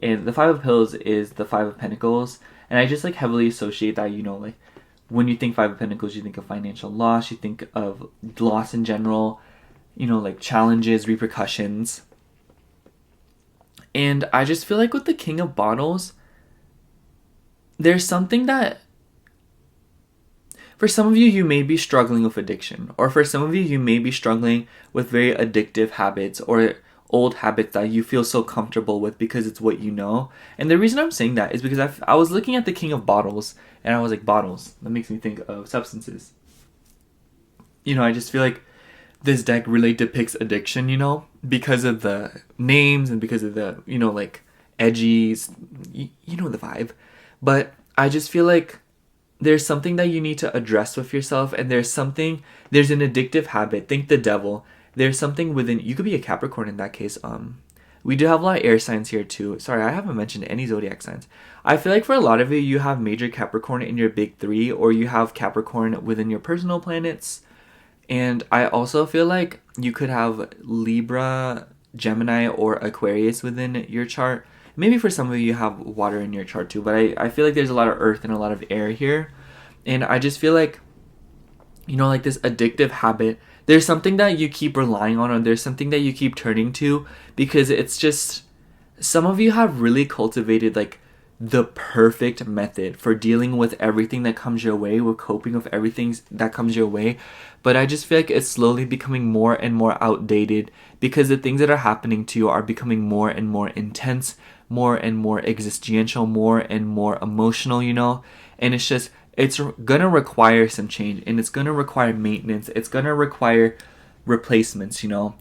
And the 5 of Pills is the 5 of Pentacles. And I just like heavily associate that, you know, like when you think 5 of Pentacles, you think of financial loss, you think of loss in general, you know, like challenges, repercussions. And I just feel like with the King of Bottles, there's something that, for some of you, you may be struggling with addiction. Or for some of you, you may be struggling with very addictive habits or old habits that you feel so comfortable with because it's what you know. And the reason I'm saying that is because I was looking at the King of Bottles, and I was like, bottles, that makes me think of substances. You know, I just feel like this deck really depicts addiction, you know, because of the names and because of the, you know, like edgy, you know the vibe. But I just feel like there's something that you need to address with yourself, and there's an addictive habit. Think the devil. There's something within, you could be a Capricorn in that case. We do have a lot of air signs here too. Sorry, I haven't mentioned any zodiac signs. I feel like for a lot of you have major Capricorn in your big 3, or you have Capricorn within your personal planets. And I also feel like you could have Libra, Gemini, or Aquarius within your chart. Maybe for some of you have water in your chart too, but I feel like there's a lot of earth and a lot of air here. And I just feel like, you know, like this addictive habit, there's something that you keep relying on, or there's something that you keep turning to, because it's just, some of you have really cultivated like the perfect method for dealing with everything that comes your way, with coping with everything that comes your way. But I just feel like it's slowly becoming more and more outdated, because the things that are happening to you are becoming more and more intense, more and more existential, more and more emotional, you know? And it's just, it's gonna require some change, and it's gonna require maintenance, it's gonna require replacements, you know?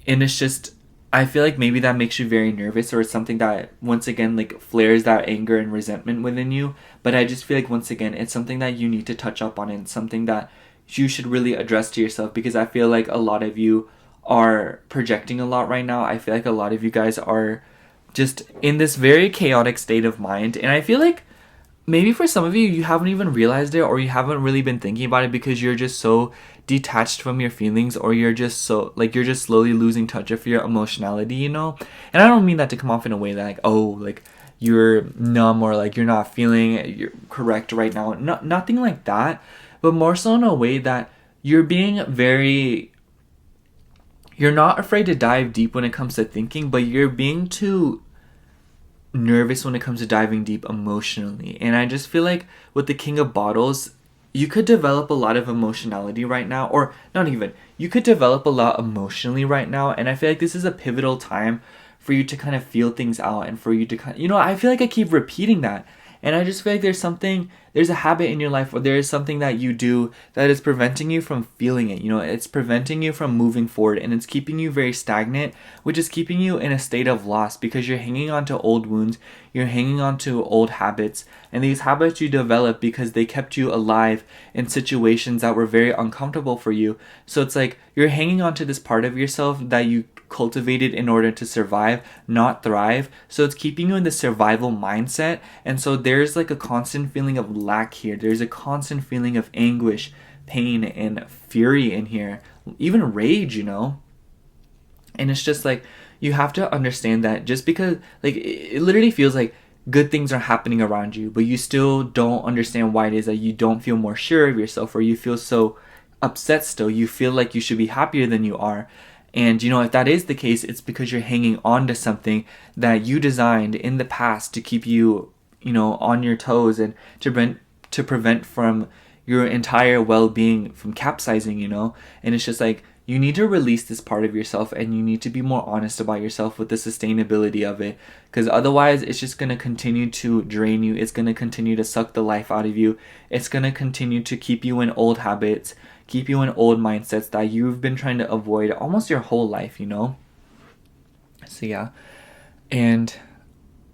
And it's just, I feel like maybe that makes you very nervous, or it's something that once again like flares that anger and resentment within you. But I just feel like once again it's something that you need to touch up on, and something that you should really address to yourself, because I feel like a lot of you are projecting a lot right now. I feel like a lot of you guys are just in this very chaotic state of mind, and I feel like maybe for some of you, you haven't even realized it, or you haven't really been thinking about it because you're just so detached from your feelings, or you're just so, like, you're just slowly losing touch of your emotionality, you know? And I don't mean that to come off in a way that, like, oh, like, you're numb, or, like, you're not feeling it, you're correct right now. Nothing like that, but more so in a way that you're being very, you're not afraid to dive deep when it comes to thinking, but you're being too nervous when it comes to diving deep emotionally. And I just feel like with the King of Bottles, you could develop a lot of emotionality right now, or not even, you could develop a lot emotionally right now, and I feel like this is a pivotal time for you to kind of feel things out, and for you to kind of, I feel like I keep repeating that, and I just feel like there's a habit in your life, or there is something that you do that is preventing you from feeling it. It's preventing you from moving forward, and it's keeping you very stagnant, which is keeping you in a state of loss, because you're hanging on to old wounds, you're hanging on to old habits, and these habits you develop because they kept you alive in situations that were very uncomfortable for you. So it's like you're hanging on to this part of yourself that you cultivated in order to survive, not thrive. So it's keeping you in the survival mindset, and so there's like a constant feeling of lack here. There's a constant feeling of anguish, pain, and fury in here, even rage, and it's just like, you have to understand that just because, like, it literally feels like good things are happening around you, but you still don't understand why it is that you don't feel more sure of yourself, or you feel so upset still. You feel like you should be happier than you are. And if that is the case, it's because you're hanging on to something that you designed in the past to keep you, on your toes, and to prevent from your entire well-being from capsizing, And it's just like, you need to release this part of yourself, and you need to be more honest about yourself with the sustainability of it, because otherwise it's just going to continue to drain you. It's going to continue to suck the life out of you. It's going to continue to keep you in old habits, keep you in old mindsets that you've been trying to avoid almost your whole life, So yeah. And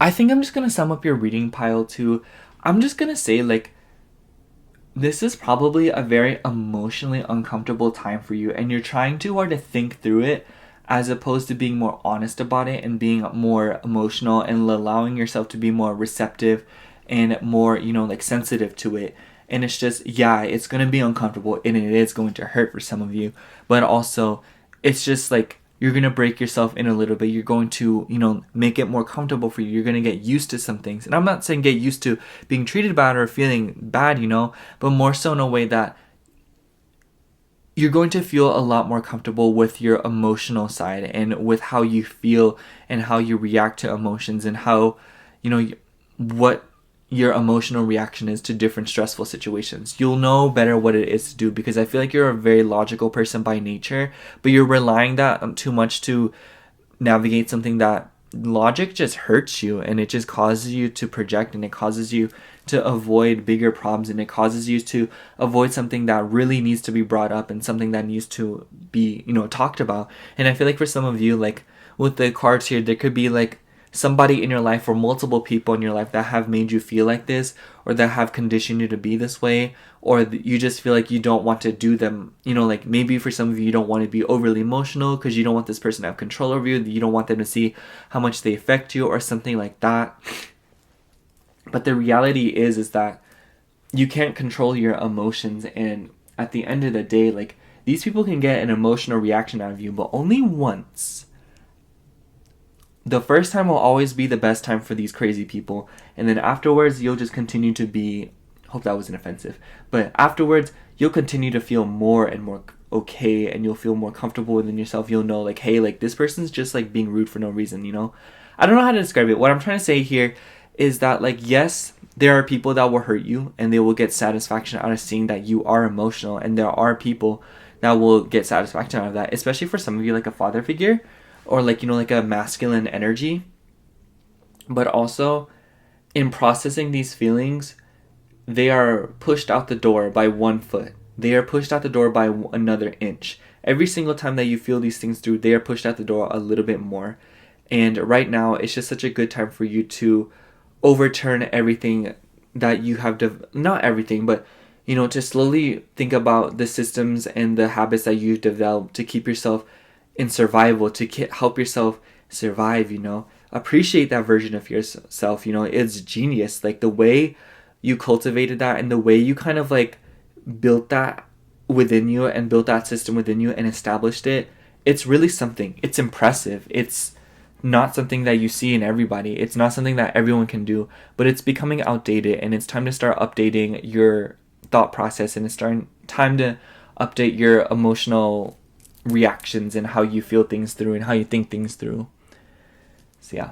I think I'm just going to sum up your reading pile too. I'm just going to say, like, this is probably a very emotionally uncomfortable time for you, and you're trying too hard to think through it, as opposed to being more honest about it and being more emotional and allowing yourself to be more receptive and more, like, sensitive to it. And it's just, yeah, it's going to be uncomfortable, and it is going to hurt for some of you, but also it's just like, you're going to break yourself in a little bit. You're going to, make it more comfortable for you. You're going to get used to some things. And I'm not saying get used to being treated bad or feeling bad, but more so in a way that you're going to feel a lot more comfortable with your emotional side, and with how you feel and how you react to emotions, and how, what your emotional reaction is to different stressful situations. You'll know better what it is to do, because I feel like you're a very logical person by nature, but you're relying that too much to navigate something that logic just hurts you, and it just causes you to project, and it causes you to avoid bigger problems, and it causes you to avoid something that really needs to be brought up, and something that needs to be, talked about. And I feel like for some of you, like with the cards here, there could be like somebody in your life, or multiple people in your life, that have made you feel like this, or that have conditioned you to be this way, or you just feel like you don't want to do them. Like maybe for some of you, you don't want to be overly emotional because you don't want this person to have control over you. You don't want them to see how much they affect you, or something like that. But the reality is that you can't control your emotions, and at the end of the day, like, these people can get an emotional reaction out of you, but only once. The first time will always be the best time for these crazy people, and then afterwards you'll just continue to be, hope that wasn't offensive, but afterwards you'll continue to feel more and more okay, and you'll feel more comfortable within yourself. You'll know, like, hey, like, this person's just like being rude for no reason. I don't know how to describe it. What I'm trying to say here is that, like, yes, there are people that will hurt you, and they will get satisfaction out of seeing that you are emotional, and there are people that will get satisfaction out of that, especially for some of you, like a father figure, or like, like a masculine energy. But also, in processing these feelings, they are pushed out the door by 1 foot. They are pushed out the door by another inch. Every single time that you feel these things through, they are pushed out the door a little bit more. And right now, it's just such a good time for you to overturn everything that you have, not everything, but, to slowly think about the systems and the habits that you've developed to keep yourself in survival, to help yourself survive. Appreciate that version of yourself. It's genius. Like, the way you cultivated that, and the way you kind of like built that within you, and built that system within you, and established it, it's really something. It's impressive. It's not something that you see in everybody. It's not something that everyone can do, but it's becoming outdated, and it's time to start updating your thought process, and it's time to update your emotional reactions, and how you feel things through, and how you think things through. So yeah.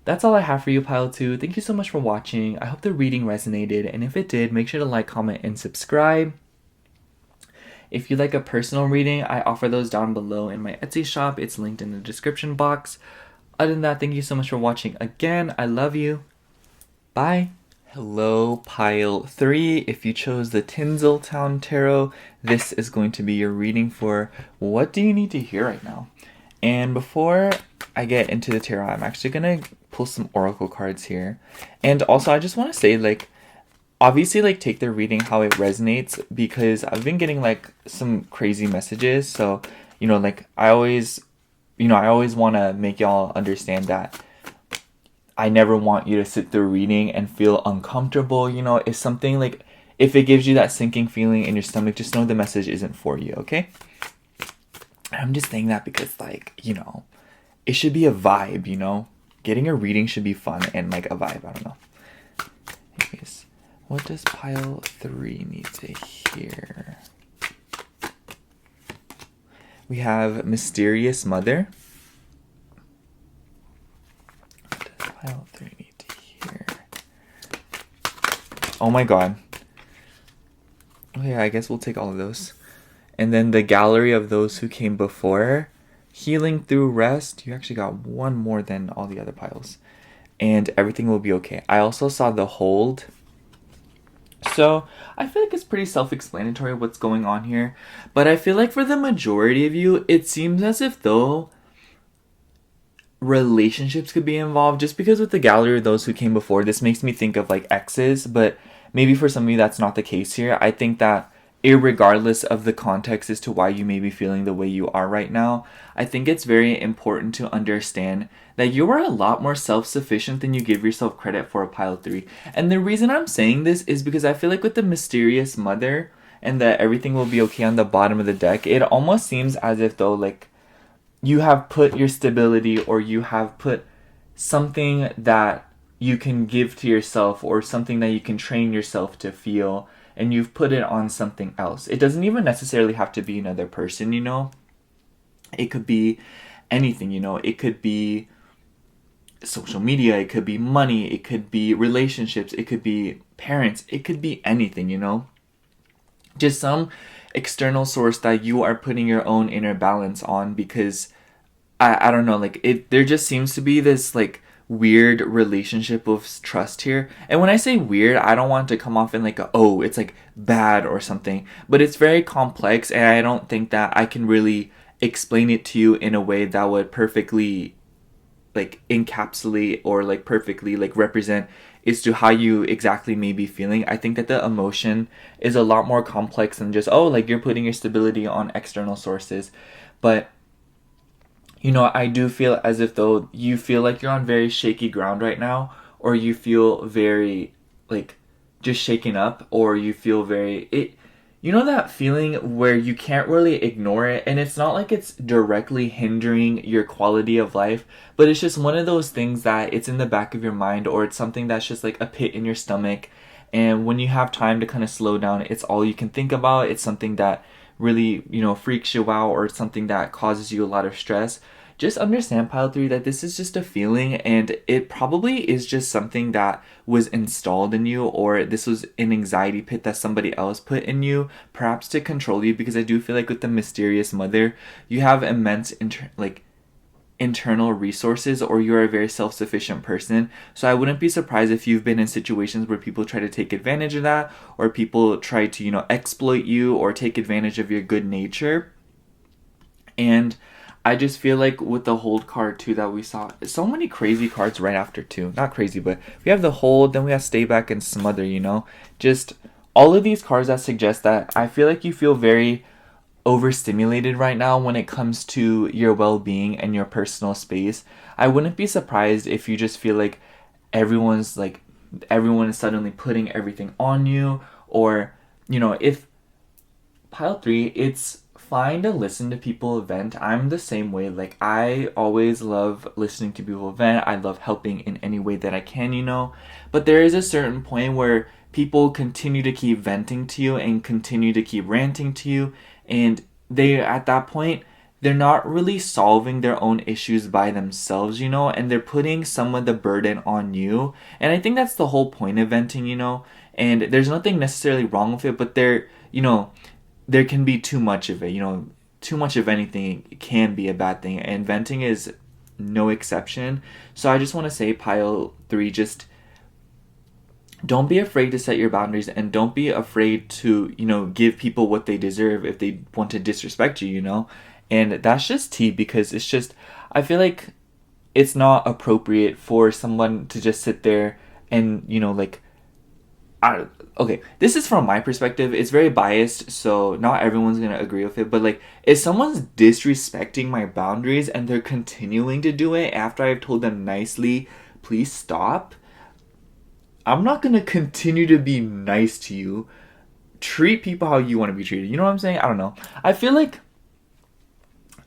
that's all I have for you, Pile 2. Thank you so much for watching. I hope the reading resonated, and if it did, make sure to like, comment, and subscribe. If you'd like a personal reading, I offer those down below in my Etsy shop. It's linked in the description box. Other than that, thank you so much for watching again. I love you. Bye. Hello, Pile 3. If you chose the Tinseltown Tarot, this is going to be your reading for what do you need to hear right now. And before I get into the tarot, I'm actually going to pull some oracle cards here. And also, I just want to say, like, obviously, like, take the reading how it resonates, because I've been getting, like, some crazy messages. So, you know, like, I always want to make y'all understand that I never want you to sit through reading and feel uncomfortable. You know, if something, like, if it gives you that sinking feeling in your stomach, just know the message isn't for you, okay? I'm just saying that because, like, you know, it should be a vibe, you know? Getting a reading should be fun and, like, a vibe. I don't know. Anyways, what does Pile 3 need to hear? We have Mysterious Mother. Pile 3 need to hear. Oh my god. Okay, I guess we'll take all of those. And then the Gallery of Those Who Came Before. Healing Through Rest. You actually got one more than all the other piles. And Everything Will Be Okay. I also saw the Hold. So, I feel like it's pretty self-explanatory what's going on here. But I feel like for the majority of you, it seems as if though relationships could be involved, just because with the Gallery of Those Who Came Before, this makes me think of like exes, but maybe for some of you that's not the case here. I think that irregardless of the context as to why you may be feeling the way you are right now, I think it's very important to understand that you are a lot more self-sufficient than you give yourself credit for, a Pile 3. And the reason I'm saying this is because I feel like with the Mysterious Mother and the Everything Will Be Okay on the bottom of the deck, it almost seems as if though, like, you have put your stability, or you have put something that you can give to yourself, or something that you can train yourself to feel, and you've put it on something else. It doesn't even necessarily have to be another person, you know? It could be anything, you know? It could be social media, it could be money, it could be relationships, it could be parents, it could be anything, you know? Just some external source that you are putting your own inner balance on, because I don't know, like, there just seems to be this like weird relationship of trust here. And when I say weird, I don't want to come off in like it's like bad or something, but it's very complex, and I don't think that I can really explain it to you in a way that would perfectly like encapsulate or like perfectly like represent as to how you exactly may be feeling. I think that the emotion is a lot more complex than just, like, you're putting your stability on external sources. But, you know, I do feel as if though you feel like you're on very shaky ground right now, or you feel very, like, just shaken up, or you feel very... You know that feeling where you can't really ignore it, and it's not like it's directly hindering your quality of life, but it's just one of those things that it's in the back of your mind, or it's something that's just like a pit in your stomach, and when you have time to kind of slow down, it's all you can think about. It's something that really, you know, freaks you out, or it's something that causes you a lot of stress. Just understand, Pile 3, that this is just a feeling, and it probably is just something that was installed in you, or this was an anxiety pit that somebody else put in you, perhaps to control you, because I do feel like with the Mysterious Mother, you have immense internal resources, or you're a very self-sufficient person. So I wouldn't be surprised if you've been in situations where people try to take advantage of that, or people try to, you know, exploit you or take advantage of your good nature. And I just feel like with the Hold card too that we saw, so many crazy cards right after too. Not crazy, but we have the Hold, then we have Stay Back and Smother, you know? Just all of these cards that suggest that I feel like you feel very overstimulated right now when it comes to your well-being and your personal space. I wouldn't be surprised if you just feel like everyone is suddenly putting everything on you, or, you know, if Pile 3, it's fine to listen to people vent. I'm the same way. Like, I always love listening to people vent. I love helping in any way that I can, you know. But there is a certain point where people continue to keep venting to you and continue to keep ranting to you, and they, at that point, they're not really solving their own issues by themselves, you know, and they're putting some of the burden on you. And I think that's the whole point of venting, you know, and there's nothing necessarily wrong with it, but there, you know, there can be too much of it, you know, too much of anything can be a bad thing, and venting is no exception. So I just want to say, pile 3, just don't be afraid to set your boundaries, and don't be afraid to, you know, give people what they deserve if they want to disrespect you, you know. And that's just tea, because it's just, I feel like it's not appropriate for someone to just sit there and, you know, like, okay, this is from my perspective. It's very biased, so not everyone's gonna agree with it. But like, if someone's disrespecting my boundaries and they're continuing to do it after I've told them nicely, please stop, I'm not gonna continue to be nice to you. Treat people how you want to be treated. You know what I'm saying? I don't know. I feel like,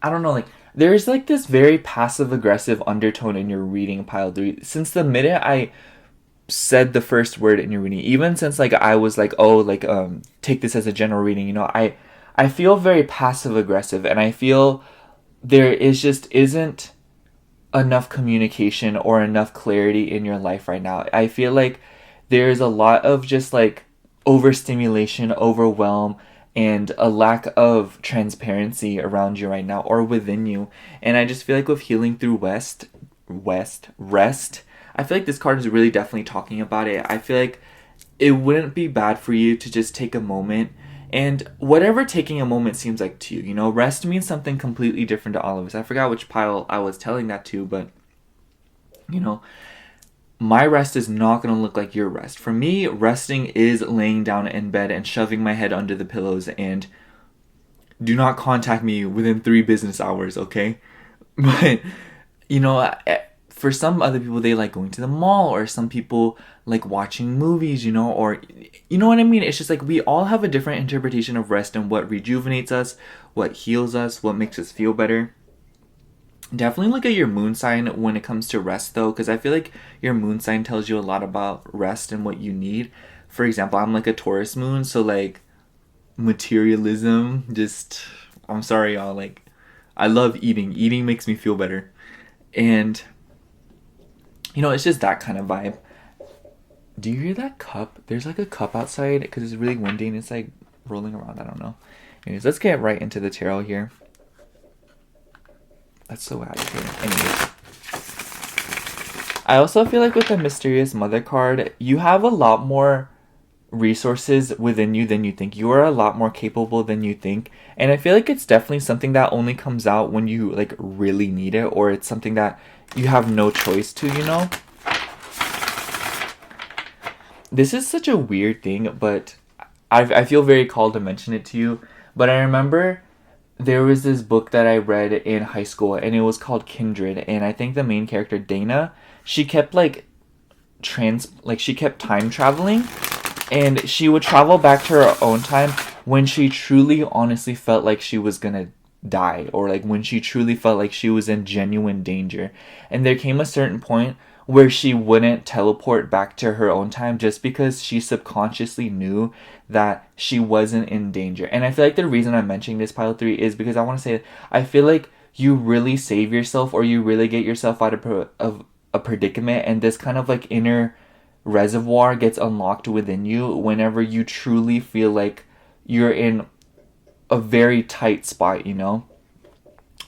I don't know, like, there's like this very passive aggressive undertone in your reading, pile 3. Since the minute I said the first word in your reading, even since like I was like, oh, like, take this as a general reading, you know, I feel very passive aggressive, and I feel there is just isn't enough communication or enough clarity in your life right now. I feel like there's a lot of just like overstimulation, overwhelm, and a lack of transparency around you right now, or within you. And I just feel like with healing through rest, I feel like this card is really definitely talking about it. I feel like it wouldn't be bad for you to just take a moment, and whatever taking a moment seems like to you, you know, rest means something completely different to all of us. I forgot which pile I was telling that to, but, you know, my rest is not going to look like your rest. For me, resting is laying down in bed and shoving my head under the pillows and do not contact me within 3 business hours, okay? But, you know, for some other people, they like going to the mall, or some people like watching movies, you know, or, you know what I mean? It's just like we all have a different interpretation of rest and what rejuvenates us, what heals us, what makes us feel better. Definitely look at your moon sign when it comes to rest, though, because I feel like your moon sign tells you a lot about rest and what you need. For example, I'm like a Taurus moon, so like materialism, just, I'm sorry, y'all, like, I love eating. Eating makes me feel better. And, you know, it's just that kind of vibe. Do you hear that cup? There's like a cup outside because it's really windy and it's like rolling around. I don't know. Anyways, let's get right into the tarot here. That's so out of here. Anyways, I also feel like with the Mysterious Mother card, you have a lot more resources within you than you think. You are a lot more capable than you think. And I feel like it's definitely something that only comes out when you like really need it, or it's something that you have no choice to, you know? This is such a weird thing, but I feel very called to mention it to you. But I remember there was this book that I read in high school, and it was called Kindred. And I think the main character, Dana, she kept she kept time traveling, and she would travel back to her own time when she truly, honestly felt like she was gonna die, or like when she truly felt like she was in genuine danger. And there came a certain point where she wouldn't teleport back to her own time just because she subconsciously knew that she wasn't in danger. And I feel like the reason I'm mentioning this, pile 3, is because I want to say I feel like you really save yourself, or you really get yourself out of a predicament, and this kind of like inner reservoir gets unlocked within you whenever you truly feel like you're in a very tight spot, you know?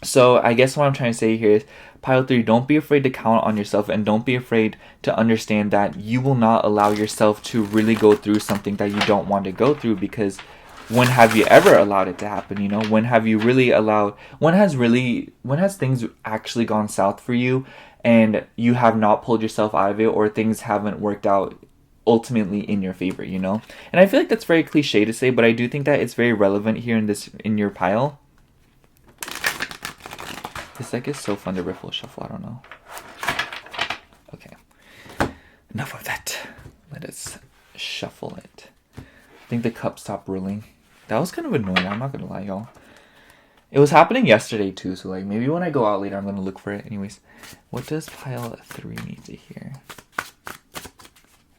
So I guess what I'm trying to say here is, pile 3, don't be afraid to count on yourself, and don't be afraid to understand that you will not allow yourself to really go through something that you don't want to go through, because when have you ever allowed it to happen, you know? When have you really allowed, when has things actually gone south for you and you have not pulled yourself out of it, or things haven't worked out ultimately in your favor, you know? And I feel like that's very cliche to say, but I do think that it's very relevant here in your pile. This deck is so fun to riffle shuffle, I don't know. Okay. Enough of that. Let us shuffle it. I think the cup stopped rolling. That was kind of annoying, I'm not gonna lie, y'all. It was happening yesterday too, so like maybe when I go out later I'm gonna look for it. Anyways, what does pile 3 need to hear?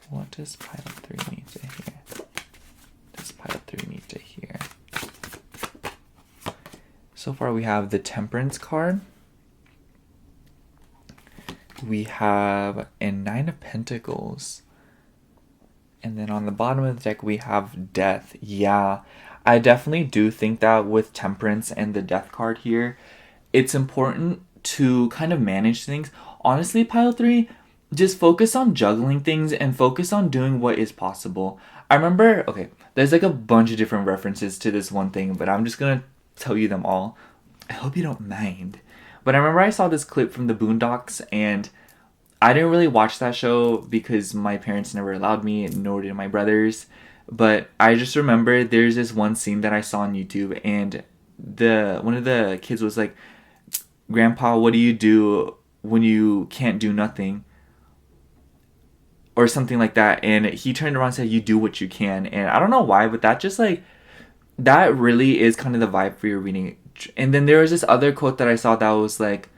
What does pile 3 need to hear? Does pile 3 need to hear? So far we have the Temperance card. We have a Nine of Pentacles. And then on the bottom of the deck, we have Death. Yeah, I definitely do think that with Temperance and the Death card here, it's important to kind of manage things. Honestly, pile 3, just focus on juggling things and focus on doing what is possible. I remember, okay, there's like a bunch of different references to this one thing, but I'm just gonna tell you them all. I hope you don't mind. But I remember I saw this clip from the Boondocks, and I didn't really watch that show because my parents never allowed me, nor did my brothers. But I just remember there's this one scene that I saw on YouTube, and the one of the kids was like, "Grandpa, what do you do when you can't do nothing?" Or something like that. And he turned around and said, "You do what you can." And I don't know why, but that just like, that really is kind of the vibe for your reading. And then there was this other quote that I saw that was like,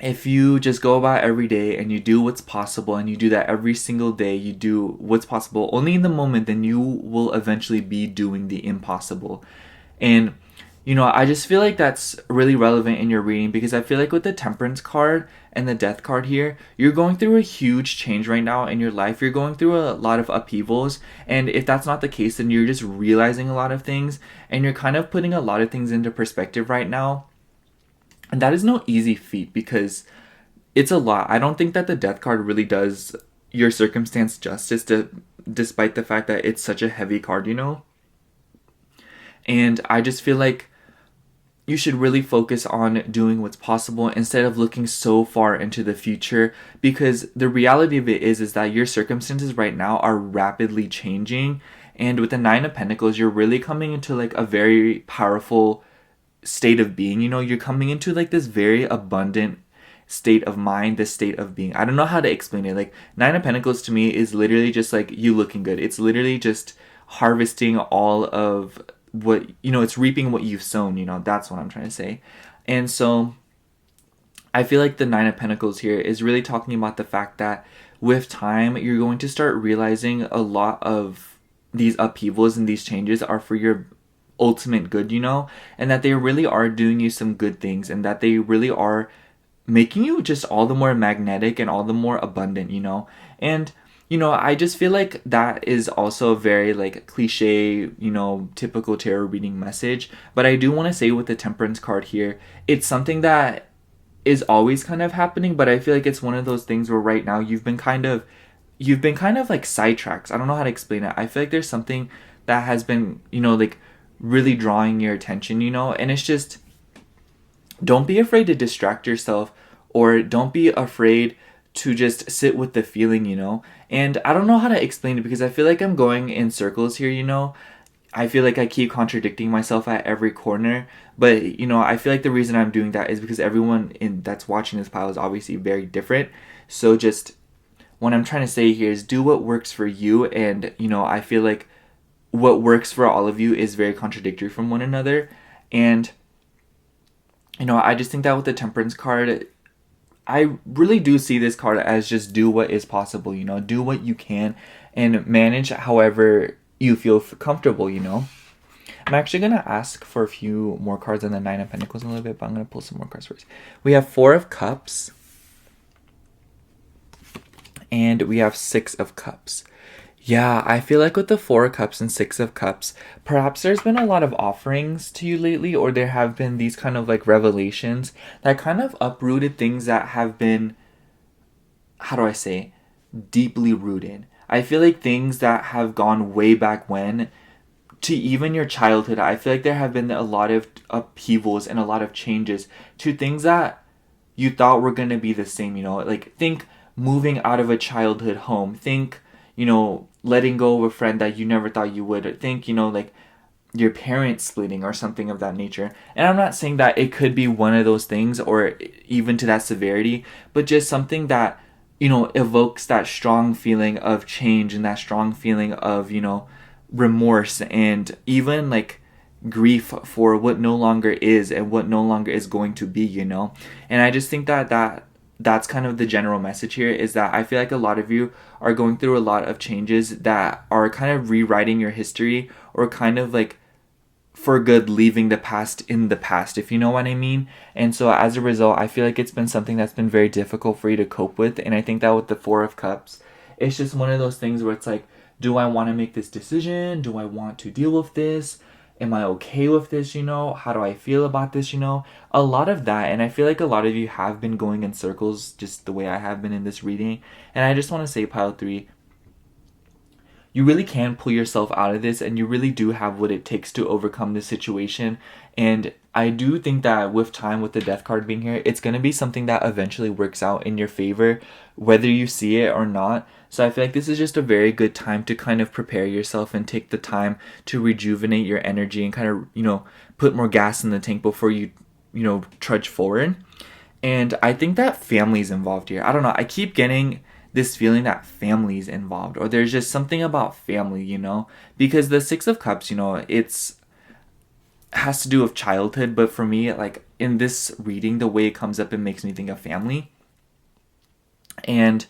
if you just go about every day and you do what's possible, and you do that every single day, you do what's possible only in the moment, then you will eventually be doing the impossible. And I just feel like that's really relevant in your reading, because I feel like with the Temperance card and the Death card here, you're going through a huge change right now in your life. You're going through a lot of upheavals, and if that's not the case, then you're just realizing a lot of things, and you're kind of putting a lot of things into perspective right now. And that is no easy feat, because it's a lot. I don't think that the Death card really does your circumstance justice, despite the fact that it's such a heavy card, And I just feel like you should really focus on doing what's possible instead of looking so far into the future, because the reality of it is that your circumstances right now are rapidly changing. And with the Nine of Pentacles, you're really coming into like a very powerful state of being. You're coming into like this very abundant state of mind, this state of being. I don't know how to explain it. Like, Nine of Pentacles to me is literally just like you looking good. It's literally just harvesting all of what, it's reaping what you've sown, that's what I'm trying to say. And so I feel like the Nine of Pentacles here is really talking about the fact that with time, you're going to start realizing a lot of these upheavals and these changes are for your ultimate good, and that they really are doing you some good things, and that they really are making you just all the more magnetic and all the more abundant, and I just feel like that is also a very like cliche, typical tarot reading message. But I do want to say with the Temperance card here, it's something that is always kind of happening, but I feel like it's one of those things where right now you've been kind of like sidetracked. I don't know how to explain it. I feel like there's something that has been, like really drawing your attention, and it's just, don't be afraid to distract yourself, or don't be afraid to just sit with the feeling, and I don't know how to explain it, because I feel like I'm going in circles here, I feel like I keep contradicting myself at every corner, but I feel like the reason I'm doing that is because everyone that's watching this pile is obviously very different. So just what I'm trying to say here is do what works for you, and I feel like what works for all of you is very contradictory from one another. And I just think that with the Temperance card, I really do see this card as just do what is possible, do what you can, and manage however you feel comfortable, I'm actually going to ask for a few more cards on the Nine of Pentacles in a little bit, but I'm going to pull some more cards first. We have Four of Cups, and we have Six of Cups. Yeah, I feel like with the Four of Cups and Six of Cups, perhaps there's been a lot of offerings to you lately, or there have been these kind of like revelations that kind of uprooted things that have been, how do I say, deeply rooted. I feel like things that have gone way back when to even your childhood, I feel like there have been a lot of upheavals and a lot of changes to things that you thought were going to be the same, like think moving out of a childhood home, think, letting go of a friend that you never thought you would, or think, like your parents splitting or something of that nature. And I'm not saying that it could be one of those things or even to that severity, but just something that, evokes that strong feeling of change and that strong feeling of, remorse and even like grief for what no longer is and what no longer is going to be, And I just think that's kind of the general message here, is that I feel like a lot of you are going through a lot of changes that are kind of rewriting your history, or kind of like for good, leaving the past in the past, if you know what I mean. And so as a result, I feel like it's been something that's been very difficult for you to cope with. And I think that with the Four of Cups, it's just one of those things where it's like, do I want to make this decision? Do I want to deal with this? Am I okay with this, you know? How do I feel about this, you know? A lot of that. And I feel like a lot of you have been going in circles just the way I have been in this reading. And I just want to say, pile 3, you really can pull yourself out of this, and you really do have what it takes to overcome this situation. And I do think that with time, with the Death card being here, it's going to be something that eventually works out in your favor, whether you see it or not. So I feel like this is just a very good time to kind of prepare yourself and take the time to rejuvenate your energy and kind of, you know, put more gas in the tank before you know, trudge forward. And I think that family's involved here. I don't know. I keep getting this feeling that family's involved, or there's just something about family, you know, because the Six of Cups, you know, it's has to do with childhood, but for me, like in this reading, the way it comes up, it makes me think of family. And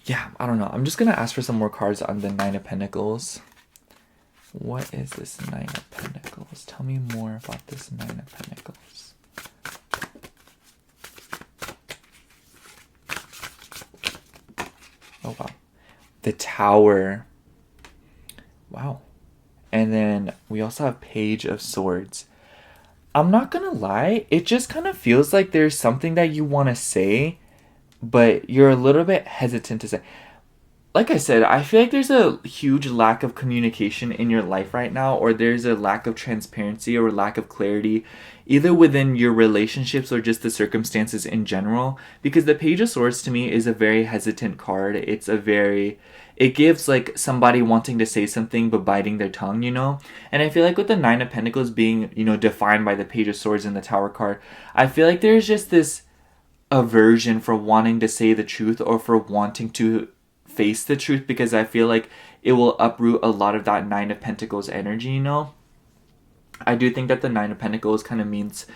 yeah, I don't know. I'm just gonna ask for some more cards on the Nine of Pentacles. What is this Nine of Pentacles? Tell me more about this Nine of Pentacles. Oh, wow. The Tower. Wow. And then we also have Page of Swords. I'm not gonna lie, it just kind of feels like there's something that you want to say, but you're a little bit hesitant to say. Like I said, I feel like there's a huge lack of communication in your life right now, or there's a lack of transparency or lack of clarity, either within your relationships or just the circumstances in general. Because the Page of Swords to me is a very hesitant card. It gives like somebody wanting to say something but biting their tongue, you know? And I feel like with the Nine of Pentacles being, you know, defined by the Page of Swords and the Tower card, I feel like there's just this aversion for wanting to say the truth or for wanting to face the truth, because I feel like it will uproot a lot of that Nine of Pentacles energy, you know? I do think that the Nine of Pentacles kind of means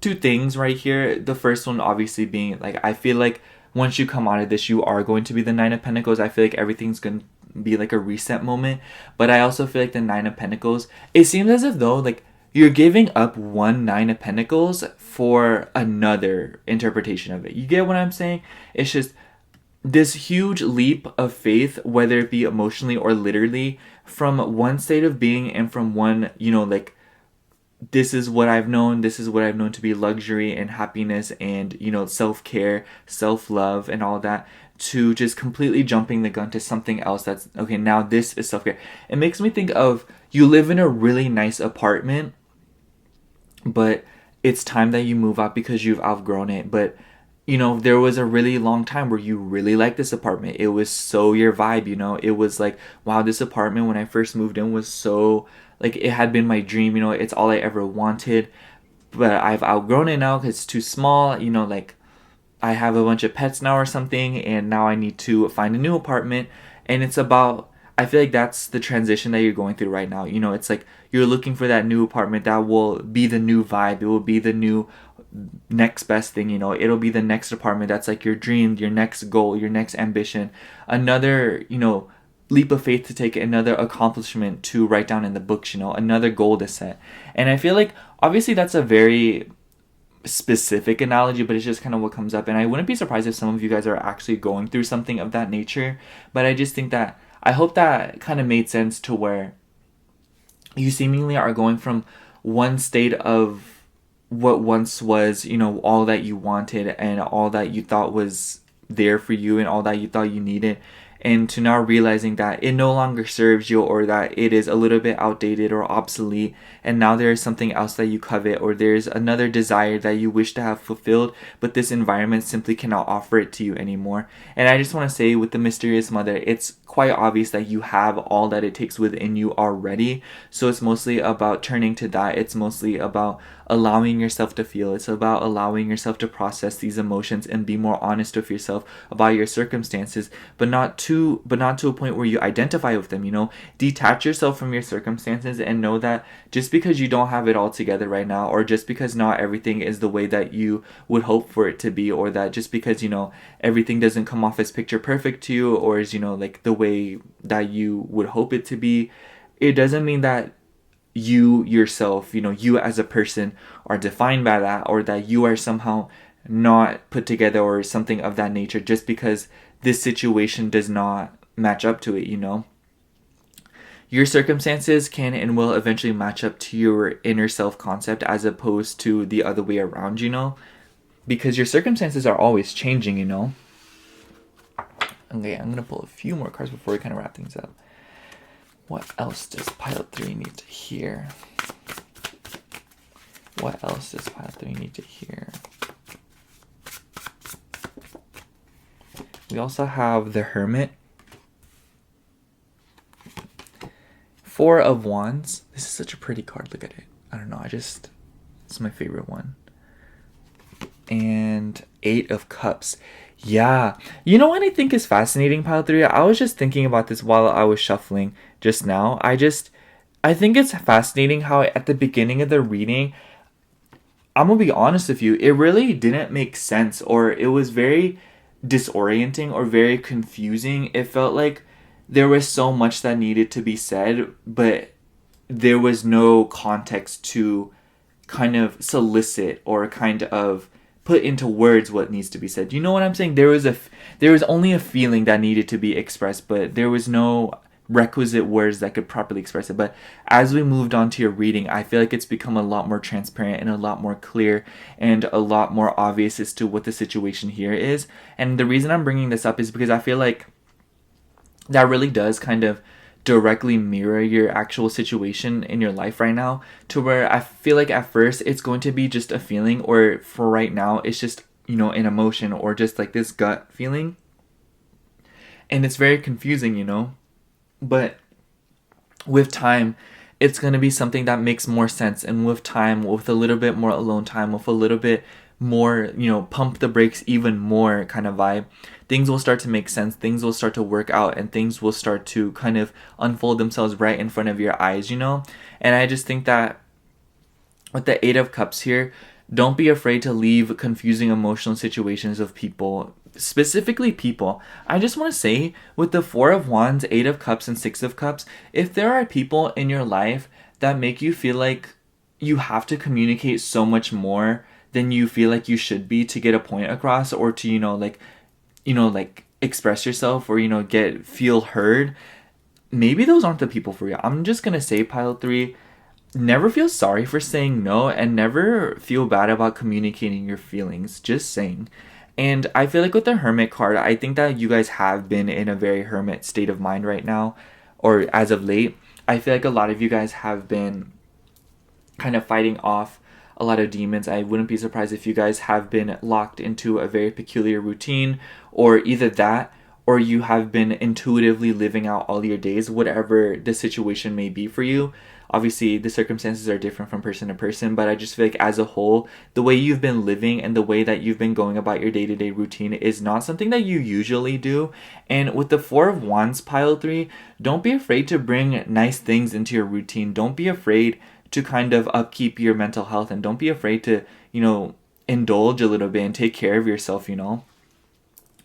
two things right here. The first one obviously being, like, I feel like once you come out of this, you are going to be the Nine of Pentacles. I feel like everything's going to be like a reset moment. But I also feel like the Nine of Pentacles, it seems as if though, like, you're giving up one Nine of Pentacles for another interpretation of it. You get what I'm saying? It's just this huge leap of faith, whether it be emotionally or literally, from one state of being and from one, you know, like, this is what I've known to be luxury and happiness and, you know, self-care, self-love and all that, to just completely jumping the gun to something else that's, okay, now this is self-care. It makes me think of, you live in a really nice apartment, but it's time that you move out because you've outgrown it. But you know, there was a really long time where you really liked this apartment. It was so your vibe, you know. It was like, wow, this apartment when I first moved in was so, like, it had been my dream, you know. It's all I ever wanted. But I've outgrown it now because it's too small, you know, like, I have a bunch of pets now or something, and now I need to find a new apartment. And it's about, I feel like that's the transition that you're going through right now. You know, it's like you're looking for that new apartment that will be the new vibe. It will be the new next best thing, you know. It'll be the next apartment that's like your dream, your next goal, your next ambition, another, you know, leap of faith to take, another accomplishment to write down in the books, you know, another goal to set. And I feel like obviously that's a very specific analogy, but it's just kind of what comes up. And I wouldn't be surprised if some of you guys are actually going through something of that nature, but I just think that, I hope that kind of made sense, to where you seemingly are going from one state of what once was, you know, all that you wanted and all that you thought was there for you and all that you thought you needed, and to now realizing that it no longer serves you, or that it is a little bit outdated or obsolete, and now there is something else that you covet, or there's another desire that you wish to have fulfilled, but this environment simply cannot offer it to you anymore. And I just want to say, with the Mysterious Mother, it's quite obvious that you have all that it takes within you already. So it's mostly about turning to that. It's mostly about allowing yourself to feel. It's about allowing yourself to process these emotions and be more honest with yourself about your circumstances, but not to a point where you identify with them, you know. Detach yourself from your circumstances and know that just because you don't have it all together right now, or just because not everything is the way that you would hope for it to be, or that just because, you know, everything doesn't come off as picture perfect to you, or is, you know, like the way that you would hope it to be, it doesn't mean that you yourself, you as a person are defined by that, or that you are somehow not put together or something of that nature just because this situation does not match up to it. Your circumstances can and will eventually match up to your inner self concept as opposed to the other way around, because your circumstances are always changing. Okay, I'm gonna pull a few more cards before we kind of wrap things up. What else does pile 3 need to hear? What else does pile 3 need to hear? We also have the Hermit. 4 of Wands. This is such a pretty card. Look at it. I don't know. It's my favorite one. And 8 of Cups. Yeah. You know what I think is fascinating, pile 3? I was just thinking about this while I was shuffling just now. I think it's fascinating how at the beginning of the reading, I'm going to be honest with you, it really didn't make sense, or it was very disorienting or very confusing. It felt like there was so much that needed to be said, but there was no context to kind of solicit or kind of put into words what needs to be said. You know what I'm saying? There was only a feeling that needed to be expressed, but there was no requisite words that could properly express it. But as we moved on to your reading, I feel like it's become a lot more transparent and a lot more clear and a lot more obvious as to what the situation here is. And the reason I'm bringing this up is because I feel like that really does kind of directly mirror your actual situation in your life right now, to where I feel like at first it's going to be just a feeling, or for right now it's just an emotion, or just like this gut feeling, and it's very confusing. But with time, it's going to be something that makes more sense. And with time, with a little bit more alone time, with a little bit more, pump the brakes even more kind of vibe, things will start to make sense. Things will start to work out, and things will start to kind of unfold themselves right in front of your eyes. And I just think that with the 8 of Cups here, don't be afraid to leave confusing emotional situations of people, specifically people. I just want to say, with the 4 of Wands, 8 of Cups, and 6 of Cups, if there are people in your life that make you feel like you have to communicate so much more than you feel like you should be to get a point across, or to, express yourself, or, feel heard, maybe those aren't the people for you. I'm just going to say, pile 3, never feel sorry for saying no, and never feel bad about communicating your feelings. Just saying. And I feel like with the Hermit card, I think that you guys have been in a very hermit state of mind right now, or as of late. I feel like a lot of you guys have been kind of fighting off a lot of demons. I wouldn't be surprised if you guys have been locked into a very peculiar routine, or either that, or you have been intuitively living out all your days, whatever the situation may be for you. Obviously, the circumstances are different from person to person, but I just feel like as a whole, the way you've been living and the way that you've been going about your day-to-day routine is not something that you usually do. And with the 4 of Wands, pile 3, don't be afraid to bring nice things into your routine. Don't be afraid to kind of upkeep your mental health, and don't be afraid to, indulge a little bit and take care of yourself. And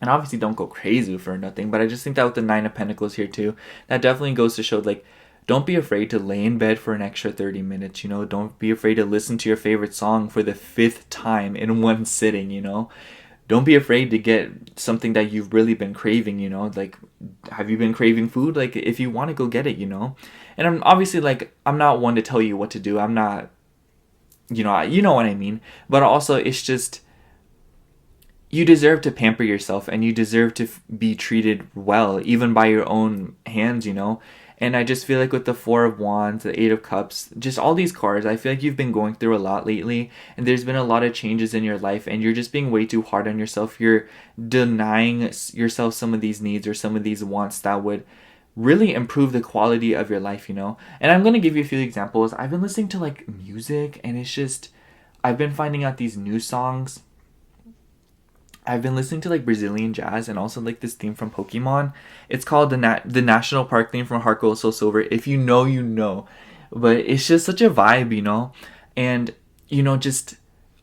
obviously don't go crazy for nothing, but I just think that with the 9 of Pentacles here too, that definitely goes to show, like, don't be afraid to lay in bed for an extra 30 minutes, Don't be afraid to listen to your favorite song for the 5th time in one sitting, Don't be afraid to get something that you've really been craving, Like, have you been craving food? Like, if you want to go get it, And I'm obviously, like, I'm not one to tell you what to do. I'm not, you know what I mean. But also, it's just, you deserve to pamper yourself, and you deserve to be treated well, even by your own hands, And I just feel like with the 4 of Wands, the 8 of Cups, just all these cards, I feel like you've been going through a lot lately, and there's been a lot of changes in your life, and you're just being way too hard on yourself. You're denying yourself some of these needs or some of these wants that would really improve the quality of your life, And I'm going to give you a few examples. I've been listening to, like, music, and it's just, I've been finding out these new songs. I've been listening to, like, Brazilian jazz, and also, like, this theme from Pokemon. It's called the National Park theme from Heart Gold Soul Silver. If you know, you know. But it's just such a vibe, And, just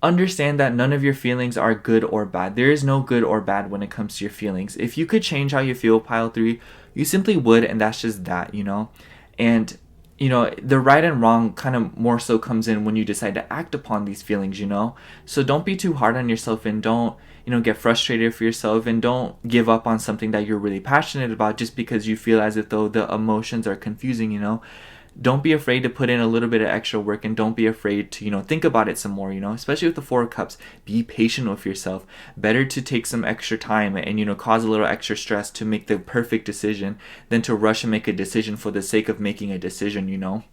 understand that none of your feelings are good or bad. There is no good or bad when it comes to your feelings. If you could change how you feel, pile 3, you simply would, and that's just that, And you know, the right and wrong kind of more so comes in when you decide to act upon these feelings, you know? So don't be too hard on yourself, and don't, you know, get frustrated for yourself, and don't give up on something that you're really passionate about just because you feel as if though the emotions are confusing, you know? Don't be afraid to put in a little bit of extra work, and don't be afraid to, you know, think about it some more, you know, especially with the Four of Cups. Be patient with yourself. Better to take some extra time and, you know, cause a little extra stress to make the perfect decision than to rush and make a decision for the sake of making a decision, you know.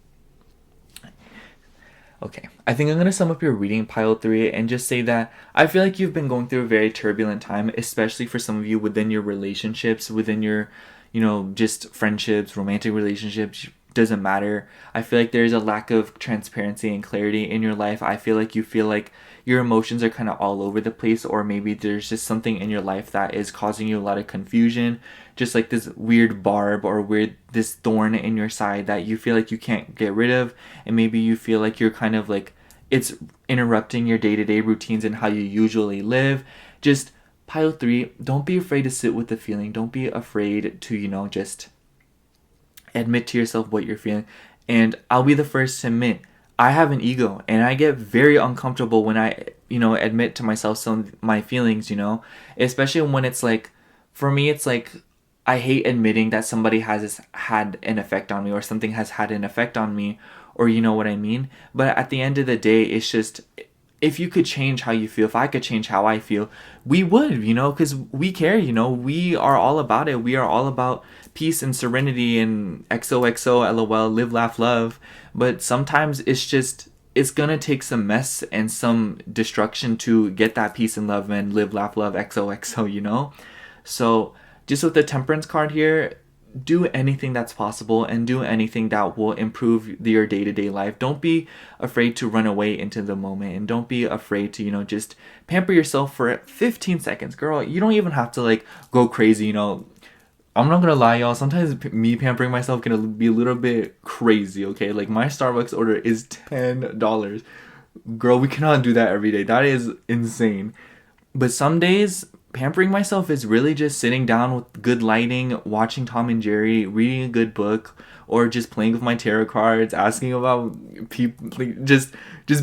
Okay, I think I'm going to sum up your reading, pile 3, and just say that I feel like you've been going through a very turbulent time, especially for some of you within your relationships, within your, you know, just friendships, romantic relationships, doesn't matter. I feel like there's a lack of transparency and clarity in your life. I feel like your emotions are kind of all over the place, or maybe there's just something in your life that is causing you a lot of confusion, just like this weird barb or weird this thorn in your side that you feel like you can't get rid of, and maybe you feel like you're kind of like it's interrupting your day-to-day routines and how you usually live. Just pile 3, don't be afraid to sit with the feeling. Don't be afraid to, you know, just admit to yourself what you're feeling. And I'll be the first to admit, I have an ego, and I get very uncomfortable when I, you know, admit to myself some of my feelings, you know, especially when it's like, for me, it's like, I hate admitting that somebody has had an effect on me, or something has had an effect on me, or you know what I mean. But at the end of the day, it's just, if you could change how you feel, if I could change how I feel, we would, you know, because we care, you know, we are all about it. We are all about peace and serenity and XOXO, LOL, live, laugh, love. But sometimes it's just, it's gonna take some mess and some destruction to get that peace and love and live, laugh, love, XOXO, you know? So just with the Temperance card here, do anything that's possible and do anything that will improve your day-to-day life. Don't be afraid to run away into the moment, and don't be afraid to, you know, just pamper yourself for 15 seconds. Girl, you don't even have to like go crazy, you know. I'm not gonna lie, y'all, sometimes me pampering myself can be a little bit crazy, okay? Like my Starbucks order is $10. Girl, we cannot do that every day. That is insane. But some days, pampering myself is really just sitting down with good lighting, watching Tom and Jerry, reading a good book, or just playing with my tarot cards, asking about people, like just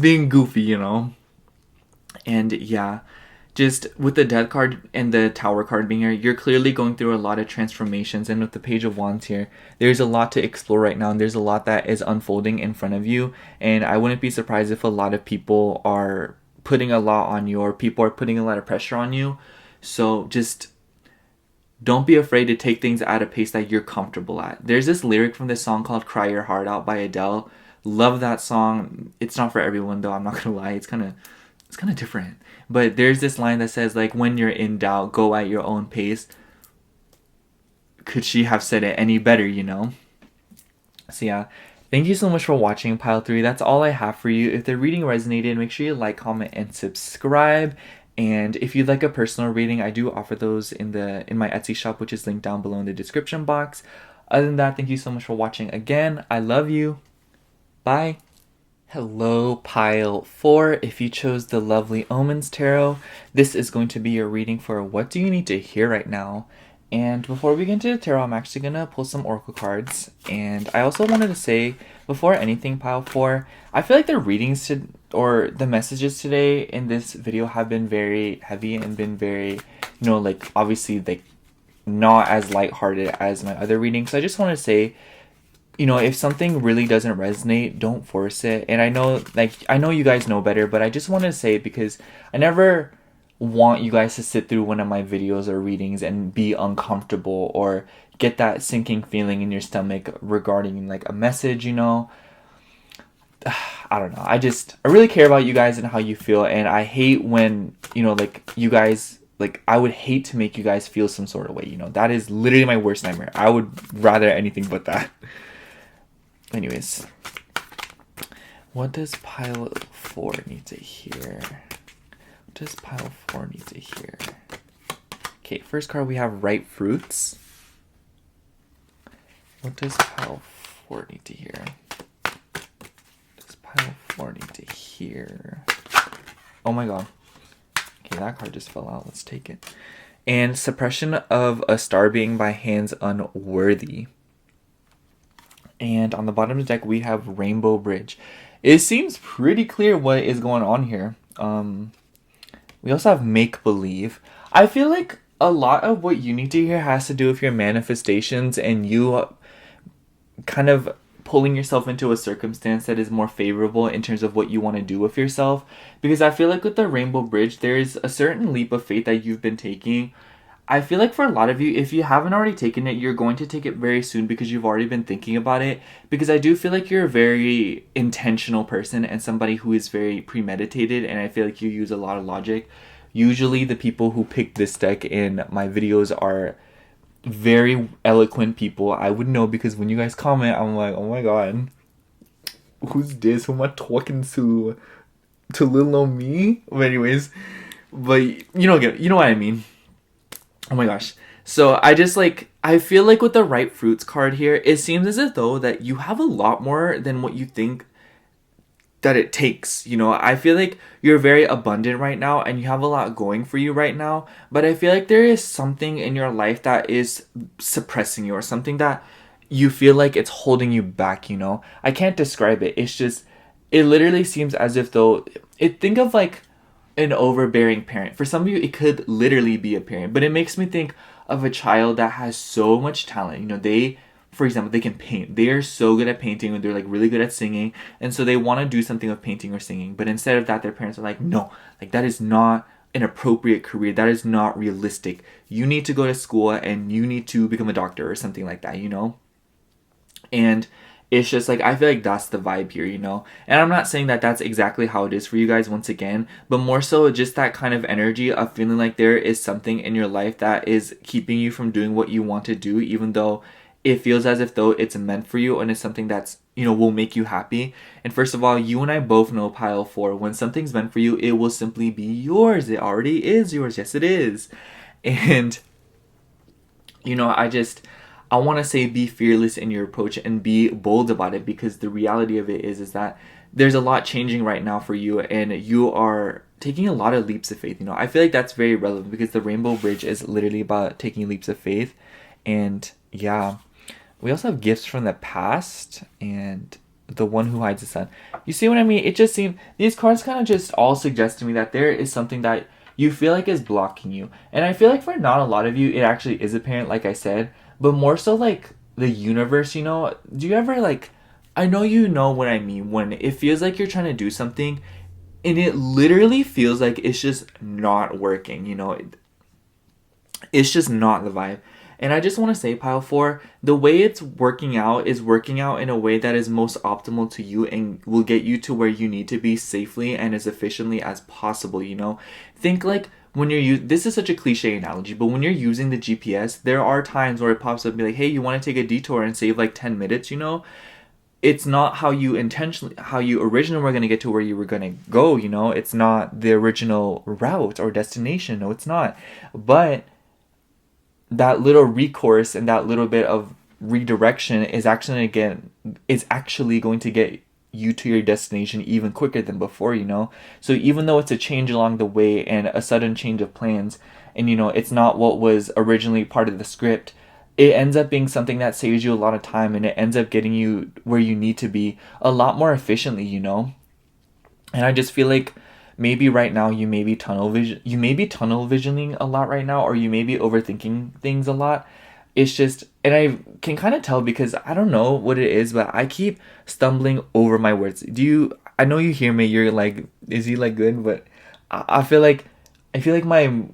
being goofy, you know. And yeah, just with the Death card and the Tower card being here, you're clearly going through a lot of transformations. And with the Page of Wands here, there's a lot to explore right now, and there's a lot that is unfolding in front of you. And I wouldn't be surprised if a lot of people are putting a lot on you, or people are putting a lot of pressure on you. So just don't be afraid to take things at a pace that you're comfortable at. There's this lyric from this song called Cry Your Heart Out by Adele. Love that song. It's not for everyone though, I'm not gonna lie. It's kind of different. But there's this line that says like, when you're in doubt, go at your own pace. Could she have said it any better, you know? So yeah, thank you so much for watching Pile 3. That's all I have for you. If the reading resonated, make sure you like, comment, and subscribe. And if you'd like a personal reading, I do offer those in my Etsy shop, which is linked down below in the description box. Other than that, thank you so much for watching again. I love you. Bye. Hello, Pile 4. If you chose the lovely Omens Tarot, this is going to be your reading for what do you need to hear right now. And before we get into the tarot, I'm actually going to pull some oracle cards. And I also wanted to say, before anything, Pile 4, I feel like the readings or the messages today in this video have been very heavy and been very, you know, like obviously like not as lighthearted as my other readings. So I just want to say, you know, if something really doesn't resonate, don't force it. And I know you guys know better, but I just want to say it because I never want you guys to sit through one of my videos or readings and be uncomfortable or get that sinking feeling in your stomach regarding like a message, you know. I don't know. I really care about you guys and how you feel, and I hate when, you know, like you guys, like I would hate to make you guys feel some sort of way, you know. That is literally my worst nightmare. I would rather anything but that. Anyways, what does Pile 4 need to hear? What does Pile 4 need to hear? Okay, first card we have Ripe Fruits. What does Pile 4 need to hear? What does Pile 4 need to hear? Oh my god. Okay, that card just fell out. Let's take it. And Suppression of a Star Being by Hands Unworthy. And on the bottom of the deck, we have Rainbow Bridge. It seems pretty clear what is going on here. We also have Make Believe. I feel like a lot of what you need to hear has to do with your manifestations and you kind of pulling yourself into a circumstance that is more favorable in terms of what you want to do with yourself. Because I feel like with the Rainbow Bridge, there's a certain leap of faith that you've been taking. I feel like for a lot of you, if you haven't already taken it, you're going to take it very soon because you've already been thinking about it. Because I do feel like you're a very intentional person and somebody who is very premeditated, and I feel like you use a lot of logic. Usually the people who pick this deck in my videos are very eloquent people. I would know because when you guys comment, I'm like, oh my god, who's this? Who am I talking to? To little old me? But anyways, but you know what I mean. Oh my gosh. So I just like, I feel like with the Ripe Fruits card here, it seems as if though that you have a lot more than what you think that it takes. I feel like you're very abundant right now and you have a lot going for you right now, but I feel like there is something in your life that is suppressing you or something that you feel like it's holding you back. I can't describe it. It's just, it literally seems as if though, think of like an overbearing parent. For some of you, it could literally be a parent, but it makes me think of a child that has so much talent. For example, they can paint. They are so good at painting, and they're like really good at singing, and so they want to do something with painting or singing. But instead of that, their parents are like, no, like that is not an appropriate career. That is not realistic. You need to go to school and you need to become a doctor or something like that. And it's just like, I feel like that's the vibe here. And I'm not saying that that's exactly how it is for you guys once again, but more so just that kind of energy of feeling like there is something in your life that is keeping you from doing what you want to do, even though it feels as if though it's meant for you and it's something that's, will make you happy. And first of all, you and I both know, pile 4, when something's meant for you, it will simply be yours. It already is yours. Yes, it is. And, I want to say be fearless in your approach and be bold about it, because the reality of it is that there's a lot changing right now for you and you are taking a lot of leaps of faith. I feel like that's very relevant because the Rainbow Bridge is literally about taking leaps of faith. And yeah, we also have Gifts from the Past and The One Who Hides the Sun. You see what I mean? It just seemed, these cards kind of just all suggest to me that there is something that you feel like is blocking you. And I feel like for not a lot of you, it actually is apparent, like I said, but more so like the universe, do you ever like, I know you know what I mean, when it feels like you're trying to do something and it literally feels like it's just not working, it's just not the vibe. And I just want to say, pile 4, the way it's working out is working out in a way that is most optimal to you and will get you to where you need to be safely and as efficiently as possible, Think like when this is such a cliche analogy, but when you're using the GPS, there are times where it pops up and be like, hey, you want to take a detour and save like 10 minutes, It's not how you originally were going to get to where you were going to go, It's not the original route or destination. No, it's not. But that little recourse and that little bit of redirection is actually going to get you to your destination even quicker than before, So even though it's a change along the way and a sudden change of plans, and it's not what was originally part of the script, it ends up being something that saves you a lot of time and it ends up getting you where you need to be a lot more efficiently, And I just feel like maybe right now you may be tunnel visioning a lot right now, or you may be overthinking things a lot. It's just, and I can kind of tell because I don't know what it is, but I keep stumbling over my words. I know you hear me, you're like, is he like good? But I feel like my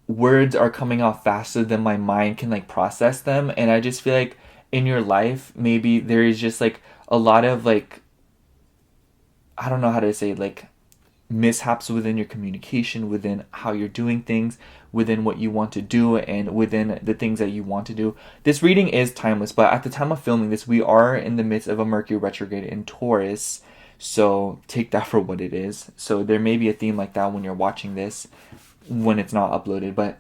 words are coming off faster than my mind can like process them. And I just feel like in your life, maybe there is just like a lot of like, I don't know how to say it, like mishaps within your communication, within how you're doing things, within what you want to do, and within the things that you want to do. This reading is timeless, but at the time of filming this, we are in the midst of a Mercury retrograde in Taurus, so take that for what it is. So there may be a theme like that when you're watching this, when it's not uploaded, but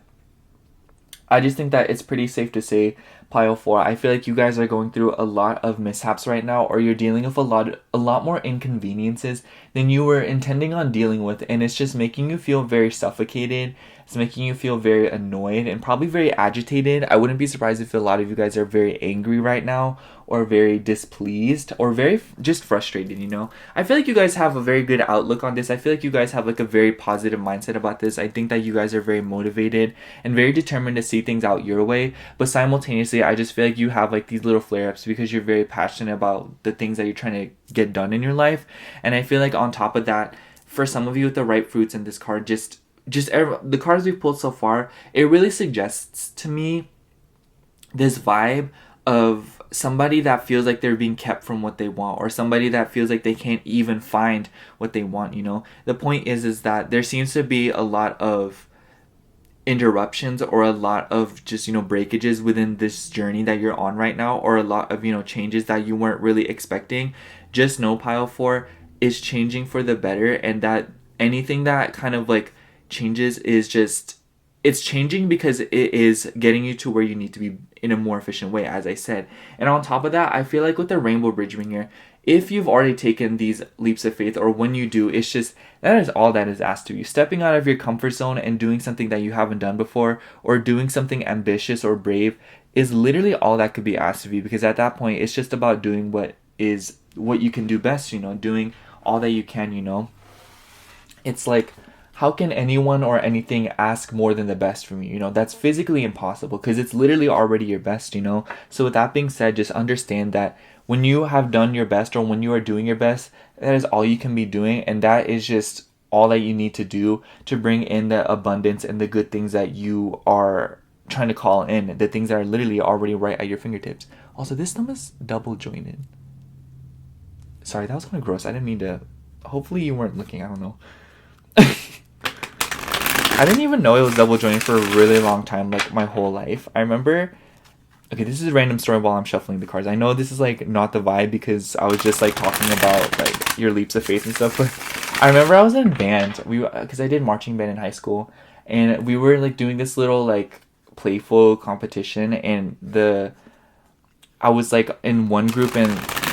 I just think that it's pretty safe to say, pile 4, I feel like you guys are going through a lot of mishaps right now, or you're dealing with a lot more inconveniences than you were intending on dealing with, and it's just making you feel very suffocated, It's making you feel very annoyed and probably very agitated. I wouldn't be surprised if a lot of you guys are very angry right now, or very displeased, or very just frustrated, you know? I feel like you guys have a very good outlook on this. I feel like you guys have like a very positive mindset about this. I think that you guys are very motivated and very determined to see things out your way. But simultaneously, I just feel like you have like these little flare-ups because you're very passionate about the things that you're trying to get done in your life. And I feel like on top of that, for some of you with the right fruits in this card, the cards we've pulled so far, it really suggests to me this vibe of somebody that feels like they're being kept from what they want, or somebody that feels like they can't even find what they want, you know? The point is that there seems to be a lot of interruptions, or a lot of just, you know, breakages within this journey that you're on right now, or a lot of, you know, changes that you weren't really expecting. Just know, pile 4 is changing for the better, and that anything that kind of like changes is just, it's changing because it is getting you to where you need to be in a more efficient way, as I said. And on top of that, I feel like with the Rainbow Bridge ring here, if you've already taken these leaps of faith, or when you do, it's just, that is all that is asked of you. Stepping out of your comfort zone and doing something that you haven't done before, or doing something ambitious or brave, is literally all that could be asked of you, because at that point, it's just about doing what you can do best, you know, doing all that you can, you know. It's like, how can anyone or anything ask more than the best from you? You know, that's physically impossible, because it's literally already your best, you know? So with that being said, just understand that when you have done your best, or when you are doing your best, that is all you can be doing. And that is just all that you need to do to bring in the abundance and the good things that you are trying to call in. The things that are literally already right at your fingertips. Also, this thumb is double jointed. Sorry, that was kind of gross. I didn't mean to. Hopefully you weren't looking. I don't know. I didn't even know it was double jointed for a really long time, like my whole life. I remember, okay, this is a random story while I'm shuffling the cards. I know this is like not the vibe, because I was just like talking about like your leaps of faith and stuff, but I remember I was in band. Because I did marching band in high school, and we were like doing this little like playful competition, and I was like in one group, and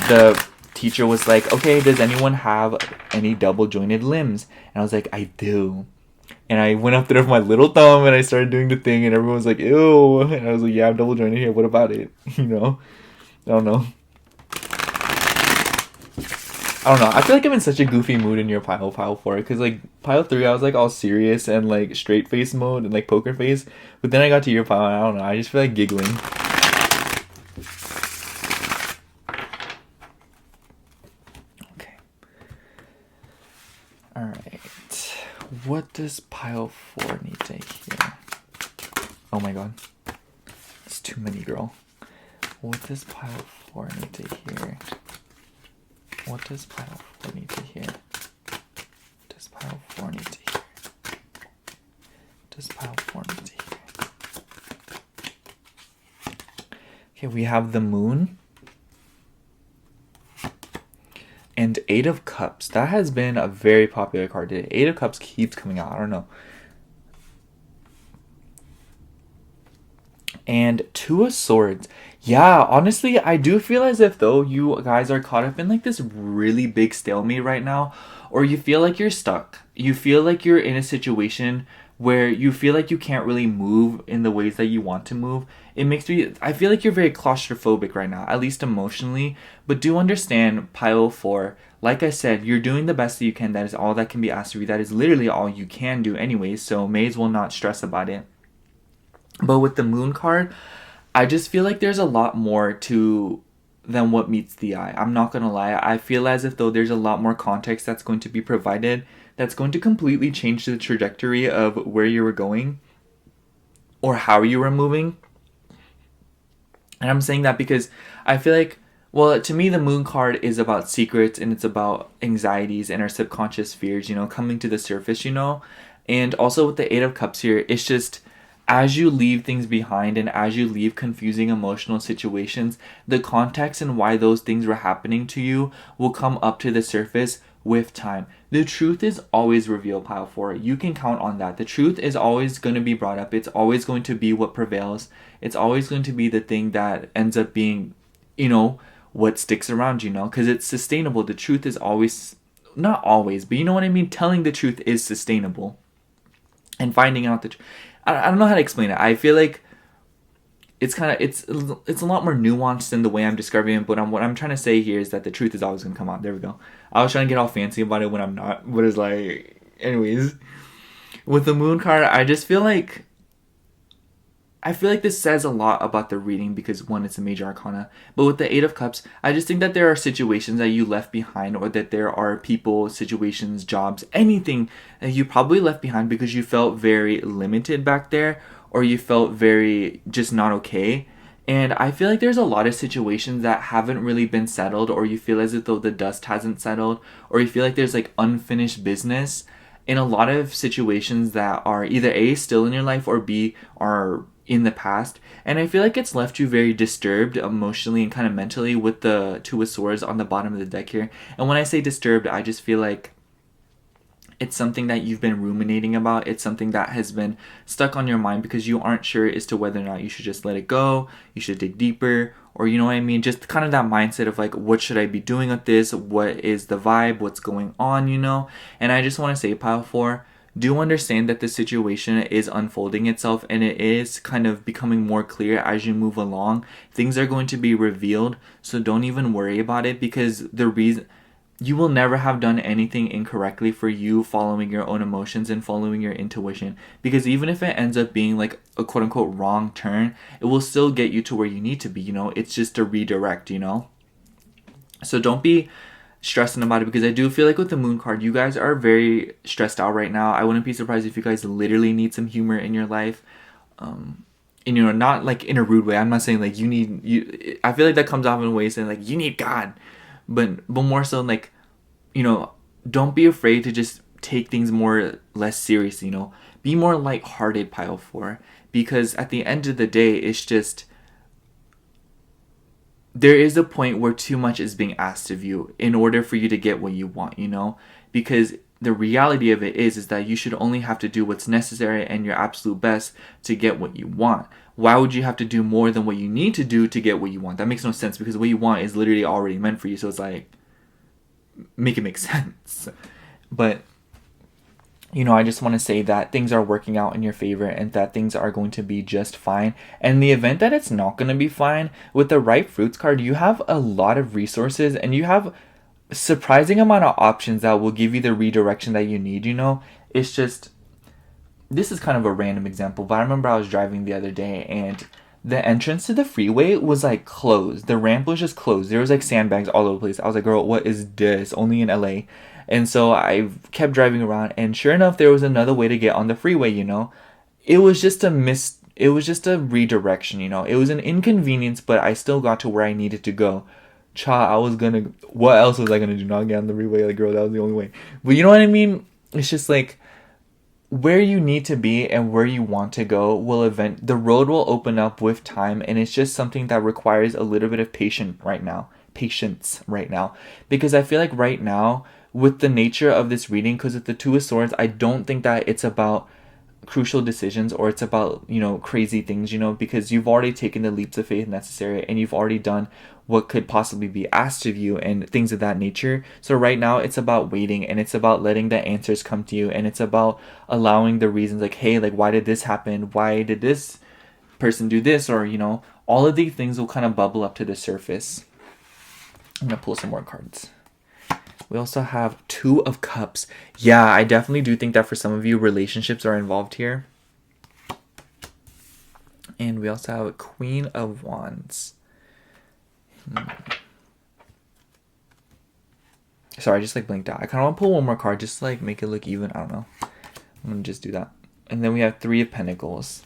the teacher was like, okay, does anyone have any double jointed limbs? And I was like, I do. And I went up there with my little thumb, and I started doing the thing, and everyone was like, ew. And I was like, yeah, I'm double jointed here. What about it? You know? I don't know. I feel like I'm in such a goofy mood in your pile 4. Because, like, pile 3, I was, like, all serious and, like, straight face mode and, like, poker face. But then I got to your pile, and I don't know. I just feel like giggling. Okay. Alright. What does pile 4 need to hear? Oh my god. It's too many, girl. What does pile 4 need to hear? What does pile 4 need to hear? Does pile 4 need to hear? Does pile 4 need to hear? Okay, we have the Moon. And 8 of Cups. That has been a very popular card today. 8 of Cups keeps coming out. I don't know. And 2 of Swords. Yeah, honestly, I do feel as if though you guys are caught up in like this really big stalemate right now. Or you feel like you're stuck. You feel like you're in a situation where you feel like you can't really move in the ways that you want to move. I feel like you're very claustrophobic right now, at least emotionally. But do understand, pile 4, like I said, you're doing the best that you can. That is all that can be asked of you. That is literally all you can do anyways, so may as well not stress about it. But with the Moon card, I just feel like there's a lot more to than what meets the eye. I'm not gonna lie. I feel as if though there's a lot more context that's going to be provided, that's going to completely change the trajectory of where you were going or how you were moving. And I'm saying that because I feel like, well, to me, the Moon card is about secrets, and it's about anxieties and our subconscious fears, you know, coming to the surface, you know. And also with the 8 of Cups here, it's just, as you leave things behind and as you leave confusing emotional situations, the context and why those things were happening to you will come up to the surface with time. The truth is always revealed, pile 4. You can count on that. The truth is always going to be brought up. It's always going to be what prevails. It's always going to be the thing that ends up being, you know, what sticks around, you know, because it's sustainable. The truth is always, not always, but you know what I mean? Telling the truth is sustainable. and finding out the I don't know how to explain it. I feel like it's a lot more nuanced than the way I'm describing it, but what I'm trying to say here is that the truth is always gonna come out. There we go. I was trying to get all fancy about it when I'm not, but it's like, anyways, with the moon card, I feel like this says a lot about the reading because one, it's a major arcana. But with the Eight of Cups, I just think that there are situations that you left behind, or that there are people, situations, jobs, anything that you probably left behind because you felt very limited back there, or you felt very just not okay. And I feel like there's a lot of situations that haven't really been settled, or you feel as if though the dust hasn't settled, or you feel like there's like unfinished business in a lot of situations that are either A, still in your life, or B, are in the past. And I feel like it's left you very disturbed emotionally and kind of mentally with the Two of Swords on the bottom of the deck here. And when I say disturbed, I just feel like it's something that you've been ruminating about. It's something that has been stuck on your mind because you aren't sure as to whether or not you should just let it go, you should dig deeper, or you know what I mean? Just kind of that mindset of like, what should I be doing with this? What is the vibe? What's going on, you know? And I just want to say, Pile 4, do understand that the situation is unfolding itself and it is kind of becoming more clear as you move along. Things are going to be revealed, so don't even worry about it, because the reason you will never have done anything incorrectly for you following your own emotions and following your intuition. Because even if it ends up being like a quote unquote wrong turn, it will still get you to where you need to be, you know? It's just a redirect, you know? So don't be stressing about it, because I do feel like with the moon card, you guys are very stressed out right now. I wouldn't be surprised if you guys literally need some humor in your life. And you know, not like in a rude way. I'm not saying like you I feel like that comes off in a way saying like you need God. But more so like, you know, don't be afraid to just take things more or less serious, you know. Be more lighthearted, Pile 4. Because at the end of the day, it's just there is a point where too much is being asked of you in order for you to get what you want, you know? Because the reality of it is that you should only have to do what's necessary and your absolute best to get what you want. Why would you have to do more than what you need to do to get what you want? That makes no sense, because what you want is literally already meant for you. So it's like, make it make sense. But you know, I just want to say that things are working out in your favor and that things are going to be just fine. And the event that it's not going to be fine, with the right fruits card, you have a lot of resources and you have a surprising amount of options that will give you the redirection that you need, you know? It's just, this is kind of a random example, but I remember I was driving the other day and the entrance to the freeway was like closed. The ramp was just closed. There was like sandbags all over the place. I was like, girl, what is this? Only in LA. And so I kept driving around, and sure enough, there was another way to get on the freeway, you know? It was just a redirection, you know? It was an inconvenience, but I still got to where I needed to go. What else was I gonna do? Not get on the freeway? Like, girl, that was the only way. But you know what I mean? It's just like, where you need to be and where you want to go the road will open up with time, and it's just something that requires a little bit of patience right now, because I feel like right now, with the nature of this reading, because with the Two of Swords, I don't think that it's about crucial decisions or it's about, you know, crazy things, you know, because you've already taken the leaps of faith necessary and you've already done what could possibly be asked of you and things of that nature. So right now it's about waiting, and it's about letting the answers come to you, and it's about allowing the reasons, like, hey, like, why did this happen? Why did this person do this? Or, you know, all of these things will kind of bubble up to the surface. I'm gonna pull some more cards. We also have Two of Cups. Yeah, I definitely do think that for some of you, relationships are involved here. And we also have a Queen of Wands. Sorry, I just like blinked out. I kind of want to pull one more card just to like make it look even. I don't know. I'm going to just do that. And then we have Three of Pentacles.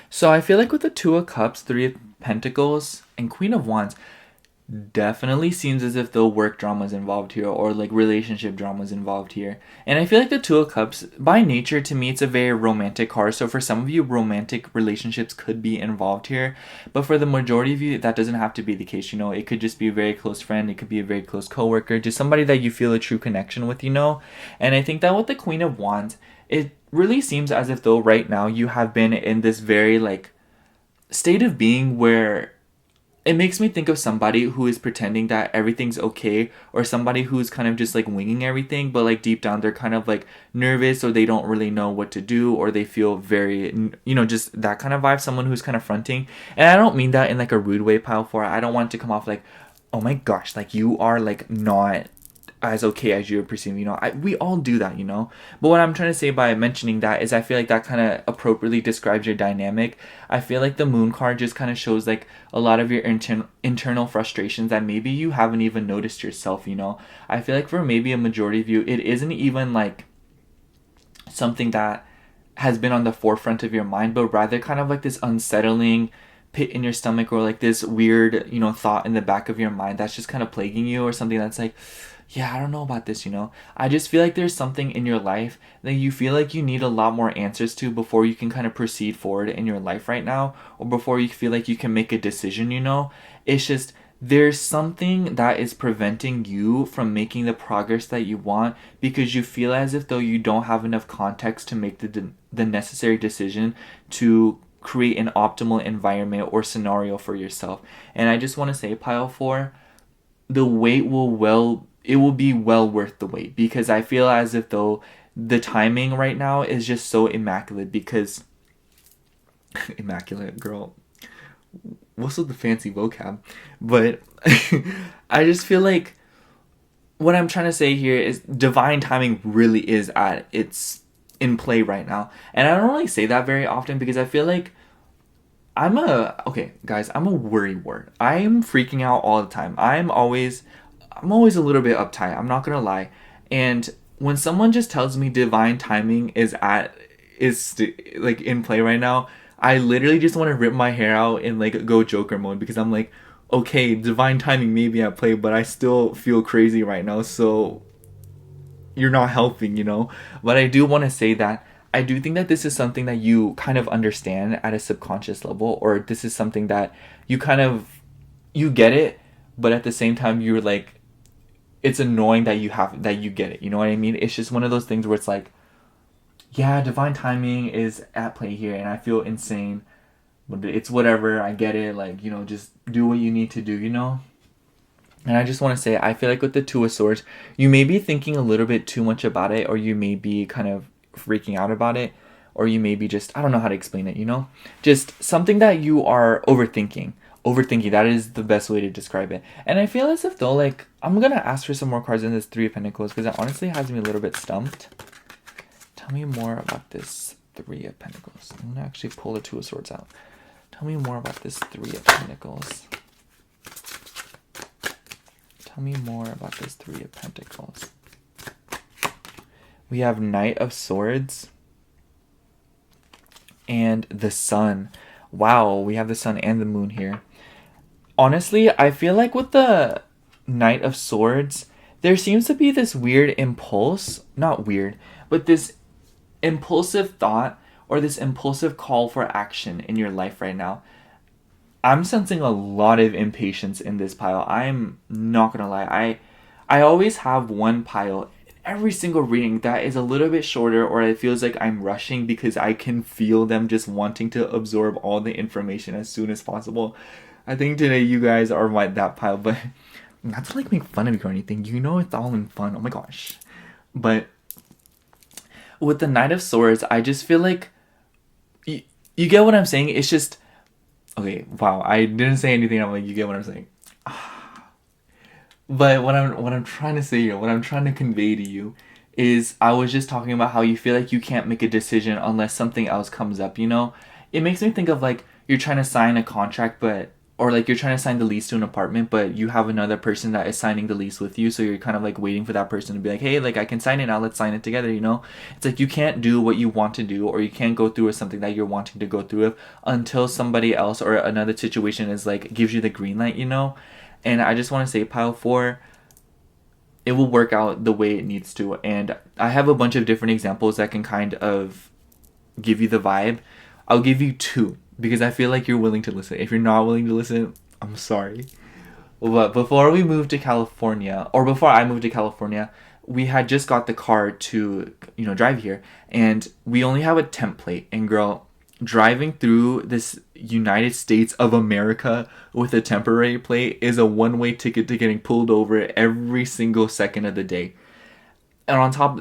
So I feel like with the Two of Cups, Three of Pentacles, and Queen of Wands, definitely seems as if the work drama is involved here, or like relationship drama is involved here. And I feel like the Two of Cups, by nature, to me, it's a very romantic card. So for some of you, romantic relationships could be involved here. But for the majority of you, that doesn't have to be the case. You know, it could just be a very close friend. It could be a very close coworker, just somebody that you feel a true connection with, you know. And I think that with the Queen of Wands, it really seems as if though right now you have been in this very like state of being where it makes me think of somebody who is pretending that everything's okay, or somebody who's kind of just like winging everything, but like deep down they're kind of like nervous, or they don't really know what to do, or they feel very, just that kind of vibe. Someone who's kind of fronting. And I don't mean that in like a rude way, pile four. I don't want to come off like, oh my gosh, like you are like not as okay as you're perceiving, we all do that, but what I'm trying to say by mentioning that is I feel like that kind of appropriately describes your dynamic. I feel like the moon card just kind of shows like a lot of your internal frustrations that maybe you haven't even noticed yourself. I feel like for maybe a majority of you, it isn't even like something that has been on the forefront of your mind, but rather kind of like this unsettling pit in your stomach, or like this weird thought in the back of your mind that's just kind of plaguing you, or something that's like, yeah, I don't know about this, I just feel like there's something in your life that you feel like you need a lot more answers to before you can kind of proceed forward in your life right now, or before you feel like you can make a decision, It's just, there's something that is preventing you from making the progress that you want, because you feel as if though you don't have enough context to make the necessary decision to create an optimal environment or scenario for yourself. And I just want to say, pile four, the wait will be well worth the wait, because I feel as if though the timing right now is just so immaculate, because immaculate, girl, what's with the fancy vocab? But I just feel like what I'm trying to say here is divine timing really is it's in play right now. And I don't really say that very often, because I feel like I'm a worrywart. I'm freaking out all the time. I'm always a little bit uptight. I'm not gonna lie. And when someone just tells me divine timing is like in play right now, I literally just want to rip my hair out and like go Joker mode, because I'm like, okay, divine timing may be at play, but I still feel crazy right now. So you're not helping, But I do want to say that I do think that this is something that you kind of understand at a subconscious level, or this is something that you get it, but at the same time you're like, it's annoying that you get it. You know what I mean? It's just one of those things where it's like, yeah, divine timing is at play here, and I feel insane, but it's whatever. I get it. Like, just do what you need to do, And I just want to say, I feel like with the Two of Swords, you may be thinking a little bit too much about it, or you may be kind of freaking out about it, or you may be just, I don't know how to explain it, Just something that you are overthinking. That is the best way to describe it. And I feel as if though, like, I'm gonna ask for some more cards in this Three of Pentacles, because it honestly has me a little bit stumped. Tell me more about this Three of Pentacles. I'm gonna actually pull the Two of Swords out. Tell me more about this Three of Pentacles. Tell me more about this Three of Pentacles. We have Knight of Swords and the Sun. Wow, we have the Sun and the Moon here. Honestly, I feel like with the Knight of Swords, there seems to be this weird impulse, not weird, but this impulsive thought, or this impulsive call for action in your life right now. I'm sensing a lot of impatience in this pile. I'm not gonna lie. I always have one pile in every single reading that is a little bit shorter, or it feels like I'm rushing, because I can feel them just wanting to absorb all the information as soon as possible. I think today you guys are that pile, but not to like make fun of you or anything. It's all in fun. Oh my gosh. But with the Knight of Swords, I just feel like you get what I'm saying. It's just, okay, wow, I didn't say anything. I'm like, you get what I'm saying. But what I'm trying to say here, what I'm trying to convey to you is, I was just talking about how you feel like you can't make a decision unless something else comes up, It makes me think of like you're trying to sign a contract, or like you're trying to sign the lease to an apartment, but you have another person that is signing the lease with you, so you're kind of like waiting for that person to be like, hey, like I can sign it now, let's sign it together, It's like you can't do what you want to do, or you can't go through with something that you're wanting to go through with until somebody else or another situation is like, gives you the green light, And I just want to say, pile four, it will work out the way it needs to. And I have a bunch of different examples that can kind of give you the vibe. I'll give you two, because I feel like you're willing to listen. If you're not willing to listen, I'm sorry. But before we moved to California, or before I moved to California, we had just got the car to, drive here. And we only have a template. And girl, driving through this United States of America with a temporary plate is a one-way ticket to getting pulled over every single second of the day. And on top,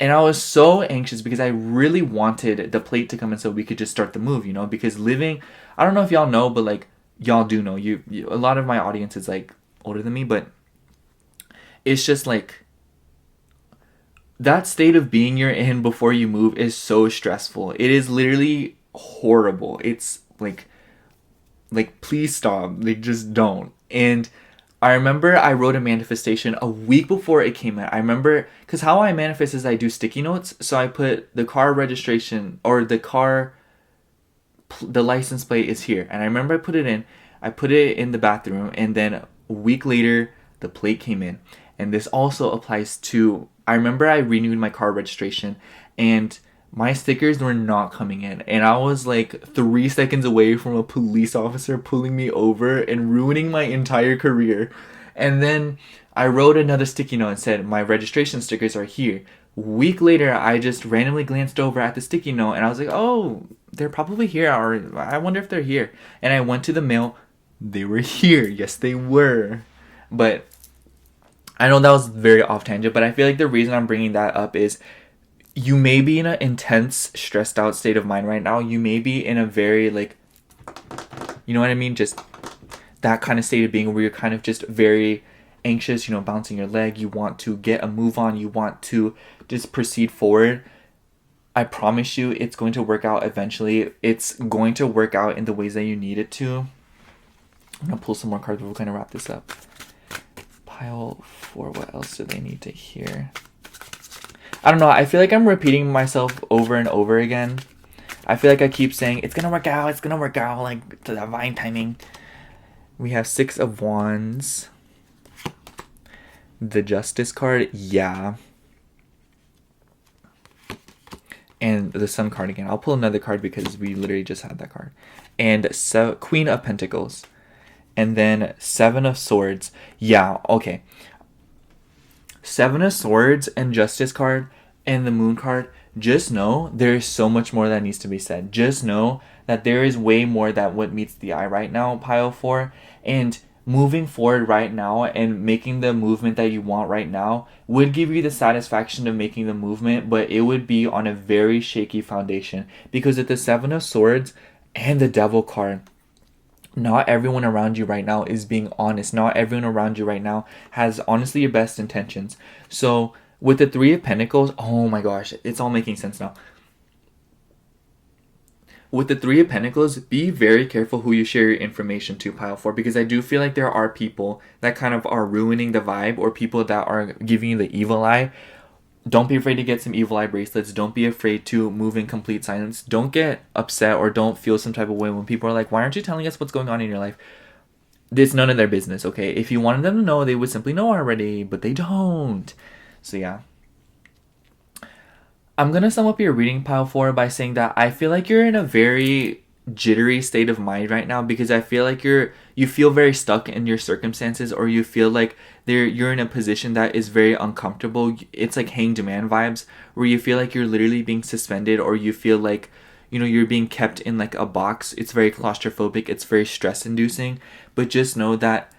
and I was so anxious because I really wanted the plate to come in so we could just start the move, because living, I don't know if y'all know, but like y'all do know, a lot of my audience is like older than me, but it's just like that state of being you're in before you move is so stressful. It is literally horrible. It's like please stop. Like just don't. And I remember I wrote a manifestation a week before it came out. I remember because how I manifest is I do sticky notes. So I put the car registration or the license plate is here. And I remember I put it in. I put it in the bathroom, and then a week later the plate came in. And this also applies to, I remember I renewed my car registration and my stickers were not coming in. And I was like 3 seconds away from a police officer pulling me over and ruining my entire career. And then I wrote another sticky note and said, my registration stickers are here. Week later, I just randomly glanced over at the sticky note and I was like, oh, they're probably here, or I wonder if they're here. And I went to the mail. They were here. Yes, they were. But I know that was very off tangent, but I feel like the reason I'm bringing that up is you may be in an intense, stressed out state of mind right now. You may be in a very, like, you know what I mean? Just that kind of state of being where you're kind of just very anxious, bouncing your leg. You want to get a move on. You want to just proceed forward. I promise you it's going to work out eventually. It's going to work out in the ways that you need it to. I'm going to pull some more cards, but we're going to wrap this up. Pile 4, what else do they need to hear? I don't know, I feel like I'm repeating myself over and over again. I feel like I keep saying, it's gonna work out, like, to divine timing. We have 6 of Wands. The Justice card, yeah. And the Sun card again. I'll pull another card because we literally just had that card. And Queen of Pentacles. And then 7 of Swords. Yeah, okay. 7 of Swords and Justice card and the Moon card. Just know there is so much more that needs to be said. Just know that there is way more than what meets the eye right now, pile 4. And moving forward right now and making the movement that you want right now would give you the satisfaction of making the movement, but it would be on a very shaky foundation. Because with the 7 of Swords and the Devil card, not everyone around you right now is being honest. Not everyone around you right now has honestly your best intentions. So with the 3 of Pentacles, oh my gosh, it's all making sense now. With the 3 of Pentacles, be very careful who you share your information to, pile 4, because I do feel like there are people that kind of are ruining the vibe, or people that are giving you the evil eye. Don't be afraid to get some evil eye bracelets. Don't be afraid to move in complete silence. Don't get upset or don't feel some type of way when people are like, why aren't you telling us what's going on in your life? It's none of their business, okay? If you wanted them to know, they would simply know already, but they don't. So yeah. I'm going to sum up your reading, pile 4, by saying that I feel like you're in a very jittery state of mind right now, because I feel like you feel very stuck in your circumstances, or you feel like you're in a position that is very uncomfortable. It's like hang demand vibes, where you feel like you're literally being suspended, or you feel like you're being kept in like a box. It's very claustrophobic. It's very stress inducing. But just know that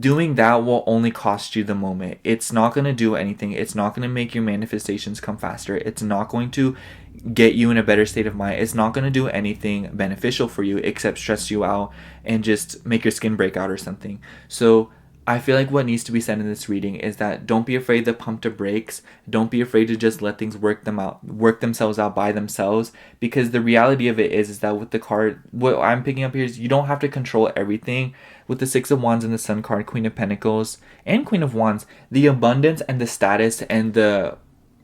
doing that will only cost you the moment. It's not going to do anything. It's not going to make your manifestations come faster. It's not going to get you in a better state of mind. It's not going to do anything beneficial for you except stress you out and just make your skin break out or something. So I feel like what needs to be said in this reading is that don't be afraid to pump the brakes. Don't be afraid to just let things work themselves out by themselves. Because the reality of it is that with the card, what I'm picking up here is you don't have to control everything. With the 6 of Wands and the Sun card, Queen of Pentacles, and Queen of Wands, the abundance and the status and the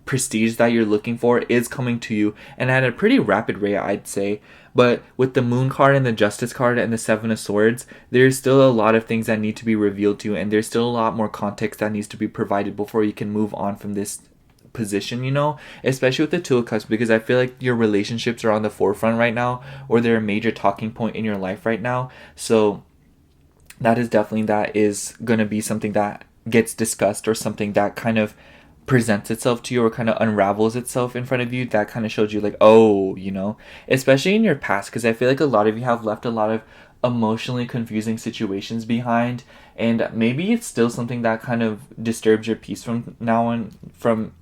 prestige that you're looking for is coming to you, and at a pretty rapid rate, I'd say. But with the Moon card and the Justice card and the 7 of Swords, there's still a lot of things that need to be revealed to you, and there's still a lot more context that needs to be provided before you can move on from this position, especially with the 2 of Cups, because I feel like your relationships are on the forefront right now, or they're a major talking point in your life right now. So that is going to be something that gets discussed, or something that kind of presents itself to you or kind of unravels itself in front of you, that kind of shows you like, oh, especially in your past, because I feel like a lot of you have left a lot of emotionally confusing situations behind, and maybe it's still something that kind of disturbs your peace from now on, from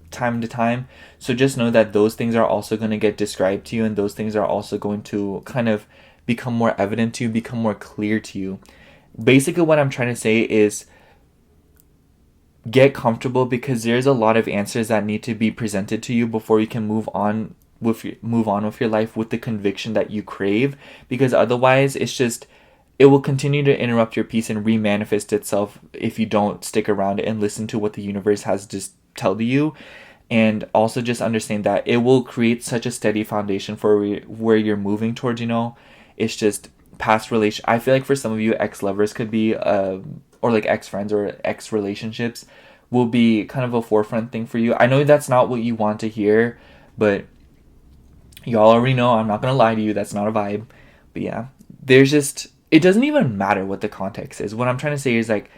time to time. So just know that those things are also going to get described to you, and those things are also going to kind of become more evident to you, become more clear to you. Basically what I'm trying to say is get comfortable, because there's a lot of answers that need to be presented to you before you can move on with your life with the conviction that you crave, because otherwise it will continue to interrupt your peace and remanifest itself if you don't stick around and listen to what the universe has just tell you. And also just understand that it will create such a steady foundation for where you're moving towards. It's just past relation. I feel like for some of you, ex-lovers could be or like ex-friends or ex-relationships will be kind of a forefront thing for you. I know that's not what you want to hear, but y'all already know I'm not gonna lie to you, that's not a vibe. But yeah, it doesn't even matter what the context is. What I'm trying to say is like,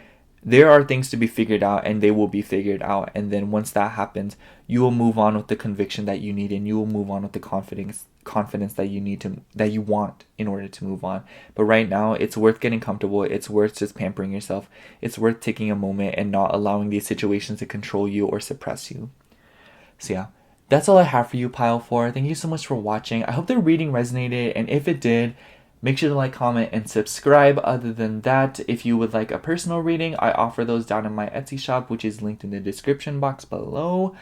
there are things to be figured out, and they will be figured out, and then once that happens, you will move on with the conviction that you need, and you will move on with the confidence that you want in order to move on. But right now, it's worth getting comfortable. It's worth just pampering yourself. It's worth taking a moment and not allowing these situations to control you or suppress you. So yeah, that's all I have for you, Pile 4. Thank you so much for watching. I hope the reading resonated, and if it did, make sure to like, comment, and subscribe. Other than that, if you would like a personal reading, I offer those down in my Etsy shop, which is linked in the description box below.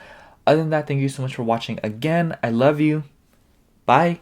Other than that, thank you so much for watching again. I love you. Bye.